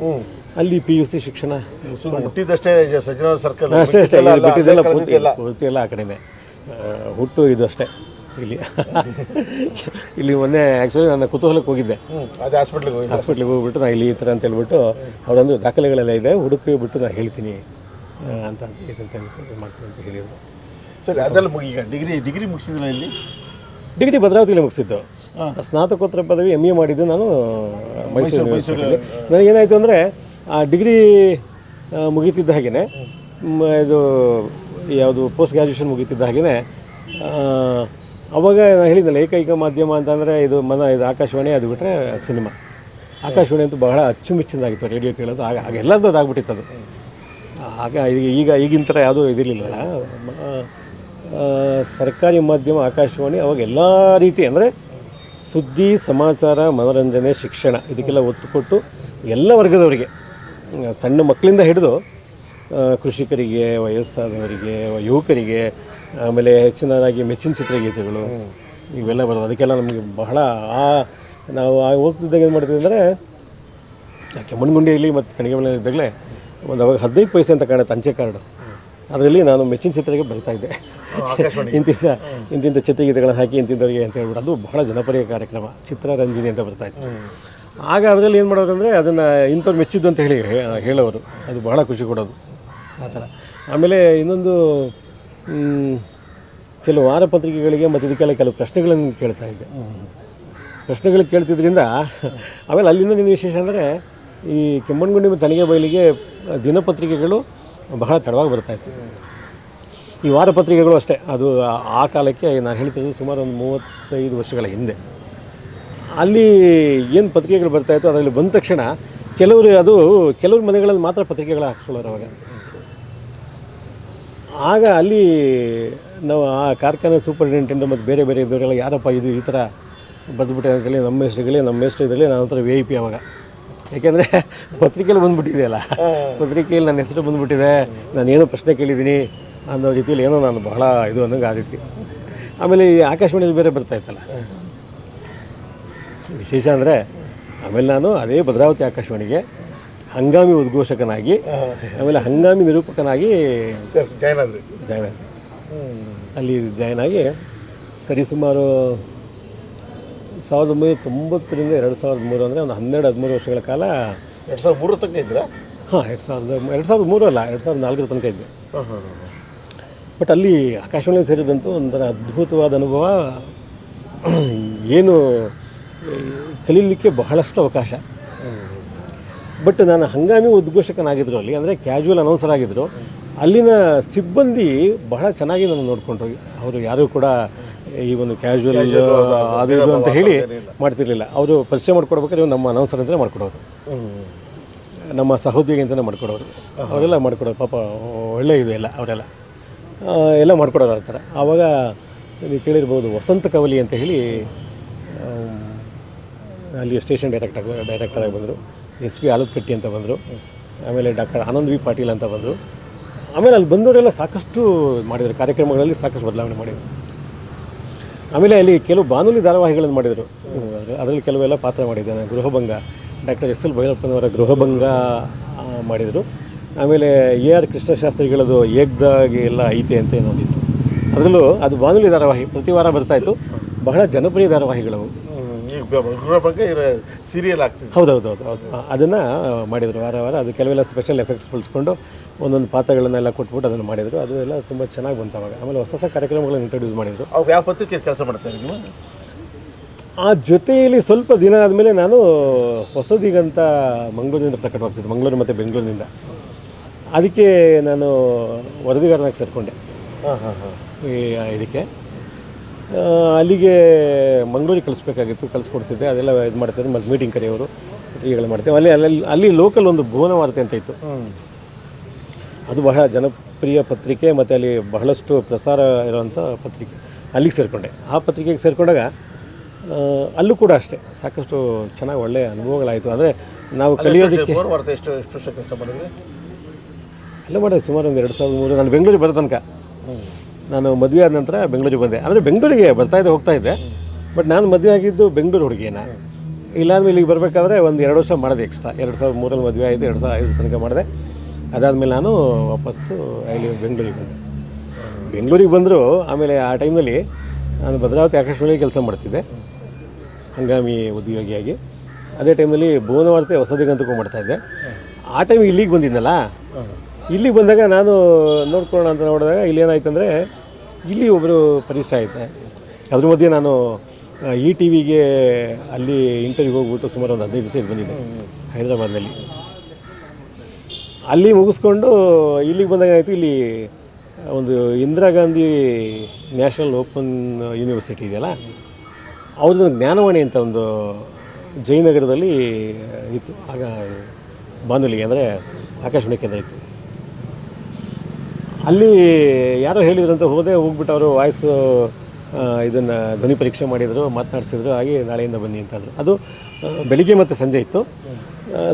ಅಲ್ಲಿ PUC ಶಿಕ್ಷಣ ಹುಟ್ಟಿದಷ್ಟೇ ಸಜ್ಜನವರ ಸರ್ಕಲ್ ಅಷ್ಟೇ ಬಿಟ್ಟಿದ್ದೆಲ್ಲ ಪೂರ್ತಿ ಎಲ್ಲ ಆ ಕಡೆನೇ. ಹುಟ್ಟು ಇದು ಅಷ್ಟೇ ಇಲ್ಲಿ ಮೊನ್ನೆ ಆ್ಯಕ್ಚುಲಿ ನನ್ನ ಕುತೂಹಲಕ್ಕೆ ಹೋಗಿದ್ದೆ. ಅದೇ ಹಾಸ್ಪಿಟ್ಲಿಗೆ ಹೋಗ್ಬಿಟ್ಟು ನಾನು ಇಲ್ಲಿ ಈ ಥರ ಅಂತ ಹೇಳ್ಬಿಟ್ಟು ಅವರೊಂದು ದಾಖಲೆಗಳೆಲ್ಲ ಇದೆ, ಹುಡುಕಿ ಬಿಟ್ಟು ನಾನು ಹೇಳ್ತೀನಿ ಅಂತ ಇದಂತ ಮಾಡ್ತೀನಿ ಅಂತ ಹೇಳಿದರು. ಸರಿ, ಅದೆಲ್ಲ ಈಗ ಡಿಗ್ರಿ ಮುಗಿಸಿದ್ರೆ ಇಲ್ಲಿ ಡಿಗ್ರಿ ಭದ್ರಾವತಿಯಲ್ಲಿ ಮುಗಿಸಿದ್ದು. ಸ್ನಾತಕೋತ್ತರ ಪದವಿ MA ಮಾಡಿದ್ದು ನಾನು ಮೈಸೂರಲ್ಲಿ. ನನಗೇನಾಯಿತು ಅಂದರೆ ಆ ಡಿಗ್ರಿ ಮುಗೀತಿದ್ದ ಹಾಗೆಯೇ ಇದು ಯಾವುದು ಪೋಸ್ಟ್ ಗ್ರ್ಯಾಜುಯೇಷನ್ ಮುಗೀತಿದ್ದ ಹಾಗೆಯೇ ಅವಾಗ ನಾನು ಹೇಳಿದ್ನಲ್ಲ, ಏಕೈಕ ಮಾಧ್ಯಮ ಅಂತಂದರೆ ಇದು ಆಕಾಶವಾಣಿ, ಅದು ಬಿಟ್ಟರೆ ಸಿನಿಮಾ. ಆಕಾಶವಾಣಿ ಅಂತೂ ಬಹಳ ಅಚ್ಚುಮೆಚ್ಚಿನಾಗಿತ್ತು, ರೇಡಿಯೋ ಕೇಳೋದು. ಆಗ ಎಲ್ಲದೂ ಅದಾಗ್ಬಿಟ್ಟಿತ್ತು ಅದು. ಆಗ ಈಗಿನ ಥರ ಯಾವುದೂ ಇದಿರಲಿಲ್ಲ. ಸರ್ಕಾರಿ ಮಾಧ್ಯಮ ಆಕಾಶವಾಣಿ ಅವಾಗ ಎಲ್ಲ ರೀತಿ ಅಂದರೆ ಸುದ್ದಿ, ಸಮಾಚಾರ, ಮನೋರಂಜನೆ, ಶಿಕ್ಷಣ ಇದಕ್ಕೆಲ್ಲ ಒತ್ತು ಕೊಟ್ಟು ಎಲ್ಲ ವರ್ಗದವರಿಗೆ, ಸಣ್ಣ ಮಕ್ಕಳಿಂದ ಹಿಡಿದು ಕೃಷಿಕರಿಗೆ, ವಯಸ್ಸಾದವರಿಗೆ, ಯುವಕರಿಗೆ, ಆಮೇಲೆ ಹೆಚ್ಚಿನದಾಗಿ ಮೆಚ್ಚಿನ ಚಿತ್ರಗೀತೆಗಳು ಇವೆಲ್ಲ ಬರೋದು. ಅದಕ್ಕೆಲ್ಲ ನಮಗೆ ಬಹಳ ನಾವು ಹೋಗ್ತಿದ್ದಾಗ ಏನು ಮಾಡ್ತೀವಿ ಅಂದರೆ ಕೆಮ್ಮಣ್ಣುಗುಂಡಿಯಲ್ಲಿ ಮತ್ತು ಕಣಿಗೆಮಲೆ ಇದ್ದಾಗಲೇ ಒಂದು ಅವಾಗ 15 ಪೈಸೆ ಅಂತ ಕಾಣುತ್ತೆ ಅಂಚೆ ಕಾರ್ಡು. ಅದರಲ್ಲಿ ನಾನು ಮೆಚ್ಚಿನ ಚಿತ್ರಕ್ಕೆ ಬರ್ತಾಯಿದ್ದೆ. ಇಂತಿಂಥ ಚಿತ್ರಗೀತೆಗಳನ್ನ ಹಾಕಿ ಇಂತಿಂಥವ್ರಿಗೆ ಅಂತ ಹೇಳ್ಬಿಟ್ಟು ಅದು ಬಹಳ ಜನಪ್ರಿಯ ಕಾರ್ಯಕ್ರಮ, ಚಿತ್ರರಂಜನಿ ಅಂತ ಬರ್ತಾಯಿತ್ತು. ಆಗ ಅದರಲ್ಲಿ ಏನು ಮಾಡೋರು ಅಂದರೆ ಅದನ್ನು ಇಂಥವ್ರು ಮೆಚ್ಚಿದ್ದು ಅಂತ ಹೇಳೋರು. ಅದು ಬಹಳ ಖುಷಿ ಕೊಡೋದು ಆ ಥರ. ಆಮೇಲೆ ಇನ್ನೊಂದು ಕೆಲವು ವಾರಪತ್ರಿಕೆಗಳಿಗೆ ಮತ್ತು ಇದಕ್ಕೆಲ್ಲ ಕೆಲವು ಪ್ರಶ್ನೆಗಳನ್ನು ಕೇಳ್ತಾಯಿದ್ದೆ. ಪ್ರಶ್ನೆಗಳು ಕೇಳ್ತಿದ್ರಿಂದ ಆಮೇಲೆ ಅಲ್ಲಿಂದ ನಿನ್ನ ವಿಶೇಷ ಅಂದರೆ ಈ ಕೆಮ್ಮಣ್ಣುಗುಂಡಿ ಮತ್ತು ತಣಿಗೇಬೈಲಿಗೆ ದಿನಪತ್ರಿಕೆಗಳು ಬಹಳ ತಡವಾಗಿ ಬರ್ತಾಯಿತ್ತು. ಈ ವಾರಪತ್ರಿಕೆಗಳು ಅಷ್ಟೇ. ಅದು ಆ ಕಾಲಕ್ಕೆ ನಾನು ಹೇಳ್ತಿದ್ದು ಸುಮಾರು ಒಂದು 35 ವರ್ಷಗಳ ಹಿಂದೆ. ಅಲ್ಲಿ ಏನು ಪತ್ರಿಕೆಗಳು ಬರ್ತಾಯಿತ್ತು ಅದರಲ್ಲಿ ಬಂದ ತಕ್ಷಣ ಕೆಲವ್ರ ಮನೆಗಳಲ್ಲಿ ಮಾತ್ರ ಪತ್ರಿಕೆಗಳು ಹಾಕ್ಸೋರು ಅವಾಗ. ಆಗ ಅಲ್ಲಿ ನಾವು ಆ ಕಾರ್ಖಾನೆ ಸೂಪರಿಂಟೆಂಡೆಂಟ್ ಮತ್ತು ಬೇರೆ ಬೇರೆ ಇದ್ದವರೆಲ್ಲ ಯಾರಪ್ಪ ಇದು ಈ ಥರ ಬದ್ದುಬಿಟ್ಟೆ ಅಂತೇಳಿ ನಮ್ಮ ಹೆಸರು ಇದರಲ್ಲಿ ನಾನು ಒಂಥರ VIP ಅವಾಗ. ಯಾಕೆಂದರೆ ಪತ್ರಿಕೆಯಲ್ಲಿ ಬಂದುಬಿಟ್ಟಿದೆಯಲ್ಲ, ಪತ್ರಿಕೆಯಲ್ಲಿ ನನ್ನ ಹೆಸರು ಬಂದುಬಿಟ್ಟಿದೆ, ನಾನೇನೋ ಪ್ರಶ್ನೆ ಕೇಳಿದ್ದೀನಿ ಅನ್ನೋ ರೀತಿಯಲ್ಲಿ ಏನೋ ನಾನು ಬಹಳ ಇದು ಅನ್ನೋಂಗೆ ಆ ರೀತಿ. ಆಮೇಲೆ ಈ ಆಕಾಶವಾಣಿಯಲ್ಲಿ ಬೇರೆ ಬರ್ತಾಯಿತ್ತಲ್ಲ ವಿಶೇಷ ಅಂದರೆ, ಆಮೇಲೆ ನಾನು ಅದೇ ಭದ್ರಾವತಿ ಆಕಾಶವಾಣಿಗೆ ಹಂಗಾಮಿ ಉದ್ಘೋಷಕನಾಗಿ ಆಮೇಲೆ ಹಂಗಾಮಿ ನಿರೂಪಕನಾಗಿ ಜಾಯ್ನ್ ಆದ್ವಿ. ಅಲ್ಲಿ ಜಾಯ್ನ್ ಆಗಿ ಸರಿಸುಮಾರು 1990ರಿಂದ 2003 ಅಂದರೆ ಒಂದು 12-13 ವರ್ಷಗಳ ಕಾಲ. 2003 ತನಕ ಇದ್ದೀರಾ? ಹಾಂ, 2003 ಅಲ್ಲ, 2004 ತನಕ ಇದ್ದೆ. ಬಟ್ ಅಲ್ಲಿ ಆಕಾಶವಾಣಿ ಸೇರಿದಂತೂ ಒಂಥರ ಅದ್ಭುತವಾದ ಅನುಭವ. ಏನು ಕಲೀಲಿಕ್ಕೆ ಬಹಳಷ್ಟು ಅವಕಾಶ. ಬಟ್ ನಾನು ಹಂಗಾಮಿ ಉದ್ಘೋಷಕನಾಗಿದ್ದರು ಅಲ್ಲಿ, ಅಂದರೆ ಕ್ಯಾಶುವಲ್ ಅನೌನ್ಸರ್ ಆಗಿದ್ದರು. ಅಲ್ಲಿನ ಸಿಬ್ಬಂದಿ ಬಹಳ ಚೆನ್ನಾಗಿ ನಾನು ನೋಡಿಕೊಂಡ್ರು. ಅವರು ಯಾರೂ ಕೂಡ ಈ ಒಂದು ಕ್ಯಾಶುವಲ್ ಅದು ಇದು ಅಂತ ಹೇಳಿ ಮಾಡ್ತಿರ್ಲಿಲ್ಲ. ಅವರು ಪರಿಚಯ ಮಾಡ್ಕೊಡ್ಬೇಕಾದ್ರೆ ನಮ್ಮ ಅನೌನ್ಸರ್ ಅಂತಲೇ ಮಾಡ್ಕೊಡೋರು, ನಮ್ಮ ಸಹೋದ್ಯೋಗಿ ಅಂತಲೇ ಮಾಡ್ಕೊಡೋರು. ಅವರೆಲ್ಲ ಮಾಡ್ಕೊಡೋರು. ಪಾಪ ಒಳ್ಳೆ ಇದು ಎಲ್ಲ ಅವರೆಲ್ಲ ಎಲ್ಲ ಮಾಡ್ಕೊಡೋರು ಆ ಥರ. ಆವಾಗ ನೀವು ಕೇಳಿರ್ಬೋದು, ವಸಂತ ಕವಲಿ ಅಂತ ಹೇಳಿ ಅಲ್ಲಿ ಸ್ಟೇಷನ್ ಡೈರೆಕ್ಟರಾಗಿ ಬಂದರು. SP ಆಲದಕಟ್ಟಿ ಅಂತ ಬಂದರು. ಆಮೇಲೆ ಡಾಕ್ಟರ್ ಆನಂದ್ V ಪಾಟೀಲ್ ಅಂತ ಬಂದರು. ಆಮೇಲೆ ಅಲ್ಲಿ ಬಂದವರೆಲ್ಲ ಸಾಕಷ್ಟು ಮಾಡಿದರು, ಕಾರ್ಯಕ್ರಮಗಳಲ್ಲಿ ಸಾಕಷ್ಟು ಬದಲಾವಣೆ ಮಾಡಿದರು. ಆಮೇಲೆ ಅಲ್ಲಿ ಕೆಲವು ಬಾನುಲಿ ಧಾರಾವಾಹಿಗಳನ್ನು ಮಾಡಿದರು. ಅದರಲ್ಲಿ ಕೆಲವೆಲ್ಲ ಪಾತ್ರ ಮಾಡಿದ್ದಾನೆ. ಗೃಹಭಂಗ, ಡಾಕ್ಟರ್ SL ಭೈರಪ್ಪನವರ ಗೃಹಭಂಗ ಮಾಡಿದರು. ಆಮೇಲೆ AR ಕೃಷ್ಣಶಾಸ್ತ್ರಿಗಳದು ಏಕ್ದಾಗೆ ಎಲ್ಲ ಐತೆ ಅಂತ ನೋಡಿತ್ತು. ಅದರಲ್ಲೂ ಅದು ಬಾನುಲಿ ಧಾರಾವಾಹಿ ಪ್ರತಿ ವಾರ ಬರ್ತಾಯಿತ್ತು. ಬಹಳ ಜನಪ್ರಿಯ ಧಾರಾವಾಹಿಗಳವು. ಈಗ ಮಗುವಿನ ಬಗ್ಗೆ ಸೀರಿಯಲ್ ಆಗ್ತಿದೆ. ಹೌದು ಅದನ್ನು ಮಾಡಿದರು ವಾರ ವಾರ. ಅದು ಕೆಲವೆಲ್ಲ ಸ್ಪೆಷಲ್ ಎಫೆಕ್ಟ್ಸ್ ಬಳಸ್ಕೊಂಡು ಒಂದೊಂದು ಪಾತ್ರಗಳನ್ನೆಲ್ಲ ಕೊಟ್ಬಿಟ್ಟು ಅದನ್ನು ಮಾಡಿದರು. ಅದು ಎಲ್ಲ ತುಂಬ ಚೆನ್ನಾಗಿ ಬಂತು ಅವಾಗ. ಆಮೇಲೆ ಹೊಸ ಕಾರ್ಯಕ್ರಮಗಳನ್ನು ಇಂಟ್ರೊಡ್ಯೂಸ್ ಮಾಡಿದರು. ಅವು ಯಾವ ಪತ್ರಿಕೆ ಕೆಲಸ ಮಾಡ್ತಾರೆ ನೀವು? ಆ ಜೊತೆಯಲ್ಲಿ ಸ್ವಲ್ಪ ದಿನ ಆದಮೇಲೆ ನಾನು ಹೊಸದಿಗಂತ ಮಂಗಳೂರಿನಿಂದ ಪ್ರಕಟವಾಗ್ತಿದ್ದೆ, ಮಂಗಳೂರು ಮತ್ತು ಬೆಂಗಳೂರಿನಿಂದ. ಅದಕ್ಕೆ ನಾನು ವರದಿಗಾರನಾಗಿ ಸೇರಿಕೊಂಡೆ ಇದಕ್ಕೆ. ಅಲ್ಲಿಗೆ ಮಂಗಳೂರಿಗೆ ಕಳಿಸ್ಬೇಕಾಗಿತ್ತು, ಕಳಿಸ್ಕೊಡ್ತಿದ್ದೆ. ಅದೆಲ್ಲ ಇದು ಮಾಡ್ತಿದ್ರು. ಮತ್ತು ಮೀಟಿಂಗ್ ಕರೆಯೋರು, ಪತ್ರಿಕೆಗಳು ಮಾಡ್ತೇವೆ. ಅಲ್ಲಿ ಲೋಕಲ್ ಒಂದು ಭುವನ ವಾರ್ತೆ ಅಂತ ಇತ್ತು. ಅದು ಬಹಳ ಜನಪ್ರಿಯ ಪತ್ರಿಕೆ ಮತ್ತು ಅಲ್ಲಿ ಬಹಳಷ್ಟು ಪ್ರಸಾರ ಇರುವಂಥ ಪತ್ರಿಕೆ. ಅಲ್ಲಿಗೆ ಸೇರಿಕೊಂಡೆ. ಆ ಪತ್ರಿಕೆಗೆ ಸೇರಿಕೊಂಡಾಗ ಅಲ್ಲೂ ಕೂಡ ಅಷ್ಟೇ ಸಾಕಷ್ಟು ಚೆನ್ನಾಗಿ ಒಳ್ಳೆಯ ಅನುಭವಗಳಾಯಿತು. ಅಂದರೆ ನಾವು ಕಲಿಯೋದಕ್ಕೆ ಎಷ್ಟು ವರ್ಷ ಕೆಲಸ ಮಾಡಿದ್ವಿ? ಎಲ್ಲ ಮಾಡಿದೆ ಸುಮಾರು ಒಂದು 2003. ನಾನು ಬೆಂಗಳೂರಿಗೆ ಬರೋ ತನಕ. ನಾನು ಮದುವೆ ಆದ ನಂತರ ಬೆಂಗಳೂರಿಗೆ ಬಂದೆ. ಅಂದರೆ ಬೆಂಗಳೂರಿಗೆ ಬರ್ತಾಯಿದ್ದೆ ಹೋಗ್ತಾಯಿದ್ದೆ. ಬಟ್ ನಾನು ಮದುವೆ ಆಗಿದ್ದು ಬೆಂಗಳೂರು ಹುಡುಗಿನ. ಇಲ್ಲಾಂದಮೇಲೆ ಇಲ್ಲಿಗೆ ಬರಬೇಕಾದ್ರೆ ಒಂದು 2 ವರ್ಷ ಮಾಡಿದೆ ಎಕ್ಸ್ಟ್ರಾ. 2003 ಮದುವೆ ಆಯಿತು, 2005 ತನಕ ಮಾಡಿದೆ. ಅದಾದಮೇಲೆ ನಾನು ವಾಪಸ್ಸು ಇಲ್ಲಿ ಬೆಂಗಳೂರಿಗೆ ಬಂದೆ. ಬೆಂಗಳೂರಿಗೆ ಬಂದರೂ ಆಮೇಲೆ ಆ ಟೈಮಲ್ಲಿ ನಾನು ಭದ್ರಾವತಿ ಆಕಾಶವಾಣಿಗೆ ಕೆಲಸ ಮಾಡ್ತಿದ್ದೆ ಹಂಗಾಮಿ ಉದ್ಯೋಗಿಯಾಗಿ. ಅದೇ ಟೈಮಲ್ಲಿ ಭುವನ ವಾರ್ತೆ ಹೊಸದಿಗಂತಕ್ಕೂ ಮಾಡ್ತಾಯಿದ್ದೆ. ಆ ಟೈಮಿಗೆ ಇಲ್ಲಿಗೆ ಬಂದಿದ್ದನಲ್ಲ, ಇಲ್ಲಿಗೆ ಬಂದಾಗ ನಾನು ನೋಡ್ಕೊಳ್ಳೋಣ ಅಂತ ನೋಡಿದಾಗ ಇಲ್ಲಿ ಏನಾಯ್ತಂದರೆ ಇಲ್ಲಿ ಒಬ್ಬರು ಪರಿಚಯ ಆಯಿತೆ. ಅದ್ರ ಮಧ್ಯೆ ನಾನು ETVಗೆ ಅಲ್ಲಿ ಇಂಟರ್ವ್ಯೂಗೆ ಹೋಗ್ಬಿಟ್ಟು ಸುಮಾರು ಒಂದು 15 ದಿವಸ ಇಲ್ಲಿ ಬಂದಿದ್ದೆ ಹೈದರಾಬಾದ್ನಲ್ಲಿ. ಅಲ್ಲಿ ಮುಗಿಸ್ಕೊಂಡು ಇಲ್ಲಿಗೆ ಬಂದಾಗ ಆಯಿತು. ಇಲ್ಲಿ ಒಂದು Indira Gandhi national open university ಇದೆಯಲ್ಲ, ಅವ್ರದ್ದು ಜ್ಞಾನವಾಣಿ ಅಂತ ಒಂದು ಜಯನಗರದಲ್ಲಿ ಇತ್ತು. ಆಗ ಬಾನುಲಿ ಅಂದರೆ ಆಕಾಶವಾಣಿ ಕೇಂದ್ರ ಇತ್ತು. ಅಲ್ಲಿ ಯಾರೋ ಹೇಳಿದ್ರಂತ ಹೋಗ್ಬಿಟ್ಟು ಅವರು ವಾಯ್ಸು ಇದನ್ನು ಧ್ವನಿ ಪರೀಕ್ಷೆ ಮಾಡಿದರು, ಮಾತನಾಡಿಸಿದ್ರು. ಹಾಗೆ ನಾಳೆಯಿಂದ ಬನ್ನಿ ಅಂತಂದರು. ಅದು ಬೆಳಿಗ್ಗೆ ಮತ್ತು ಸಂಜೆ ಇತ್ತು.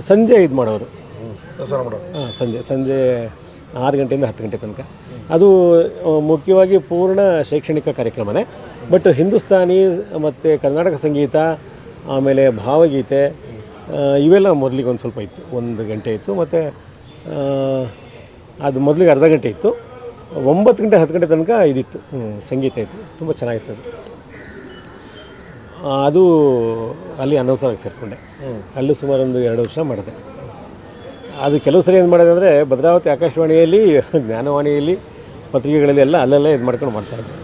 ಸಂಜೆ ಇದು ಮಾಡೋರು, ಸಂಜೆ 6 ಗಂಟೆಯಿಂದ 10 ಗಂಟೆ ತನಕ. ಅದು ಮುಖ್ಯವಾಗಿ ಪೂರ್ಣ ಶೈಕ್ಷಣಿಕ ಕಾರ್ಯಕ್ರಮನೇ. ಬಟ್ ಹಿಂದೂಸ್ತಾನಿ ಮತ್ತು ಕರ್ನಾಟಕ ಸಂಗೀತ, ಆಮೇಲೆ ಭಾವಗೀತೆ ಇವೆಲ್ಲ ಮೊದಲಿಗೆ ಒಂದು ಸ್ವಲ್ಪ ಇತ್ತು. 1 ಗಂಟೆ ಇತ್ತು. ಮತ್ತು ಅದು ಮೊದಲಿಗೆ ಅರ್ಧ ಗಂಟೆ ಇತ್ತು. 9 ಗಂಟೆ 10 ಗಂಟೆ ತನಕ ಇದಿತ್ತು, ಸಂಗೀತ ಇತ್ತು. ತುಂಬ ಚೆನ್ನಾಗಿತ್ತು ಅದು. ಅದು ಅಲ್ಲಿ ಅನೌನ್ಸರಾಗಿ ಸೇರಿಕೊಂಡೆ. ಅಲ್ಲೂ ಸುಮಾರು ಒಂದು 2 ವರ್ಷ ಮಾಡಿದೆ. ಅದು ಕೆಲವು ಸರಿ ಏನು ಮಾಡಿದೆ ಅಂದರೆ ಭದ್ರಾವತಿ ಆಕಾಶವಾಣಿಯಲ್ಲಿ, ಜ್ಞಾನವಾಣಿಯಲ್ಲಿ, ಪತ್ರಿಕೆಗಳಲ್ಲಿ ಎಲ್ಲ ಅಲ್ಲೆಲ್ಲ ಇದು ಮಾಡ್ಕೊಂಡು ಮಾಡ್ತಾಯಿದ್ದೆ.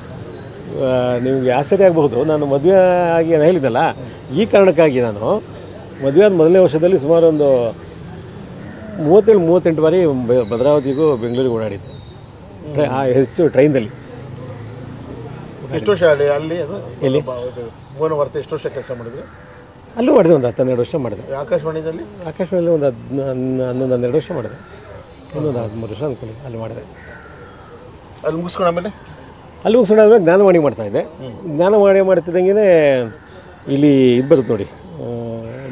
ನಿಮಗೆ ಆಶ್ಚರ್ಯ ಆಗಬಹುದು. ನಾನು ಮದುವೆ ಆಗಿ ನಾನು ಹೇಳಿದ್ದಲ್ಲ, ಈ ಕಾರಣಕ್ಕಾಗಿ ನಾನು ಮದುವೆ ಆದ ಮೊದಲನೇ ವರ್ಷದಲ್ಲಿ ಸುಮಾರು ಒಂದು 37-38 ಬಾರಿ ಭದ್ರಾವತಿಗೂ ಬೆಂಗಳೂರಿಗೆ ಓಡಾಡಿದ್ದೆ. ಹೆಚ್ಚು ಟ್ರೈನ್ದಲ್ಲಿ. ಎಷ್ಟು ವರ್ಷ ಅಲ್ಲಿ ಅದು ಎಲ್ಲಿ ಭುವನ ವಾರ್ತೆ ಎಷ್ಟು ವರ್ಷ ಕೆಲಸ ಮಾಡಿದ್ರಿ? ಅಲ್ಲೂ ಮಾಡಿದೆ, ಒಂದು 10-12 ವರ್ಷ ಮಾಡಿದೆ. ಆಕಾಶವಾಣಿಯಲ್ಲಿ ಒಂದು 11-12 ವರ್ಷ ಮಾಡಿದೆ. ಇನ್ನೊಂದು 13 ವರ್ಷ ಅಂದ್ಕೊಳ್ಳಿ ಅಲ್ಲಿ ಮಾಡಿದೆ. ಅಲ್ಲಿ ಮುಗಿಸ್ಕೊಂಡಾದ್ಮೇಲೆ ಮುಗಿಸ್ಕೊಂಡಾದ್ಮೇಲೆ ಜ್ಞಾನವಾಣಿ ಮಾಡ್ತಾಯಿದ್ದೆ. ಜ್ಞಾನವಾಣಿ ಮಾಡ್ತಿದ್ದಂಗೆ ಇಲ್ಲಿ ಇದು ಬರುತ್ತೆ ನೋಡಿ,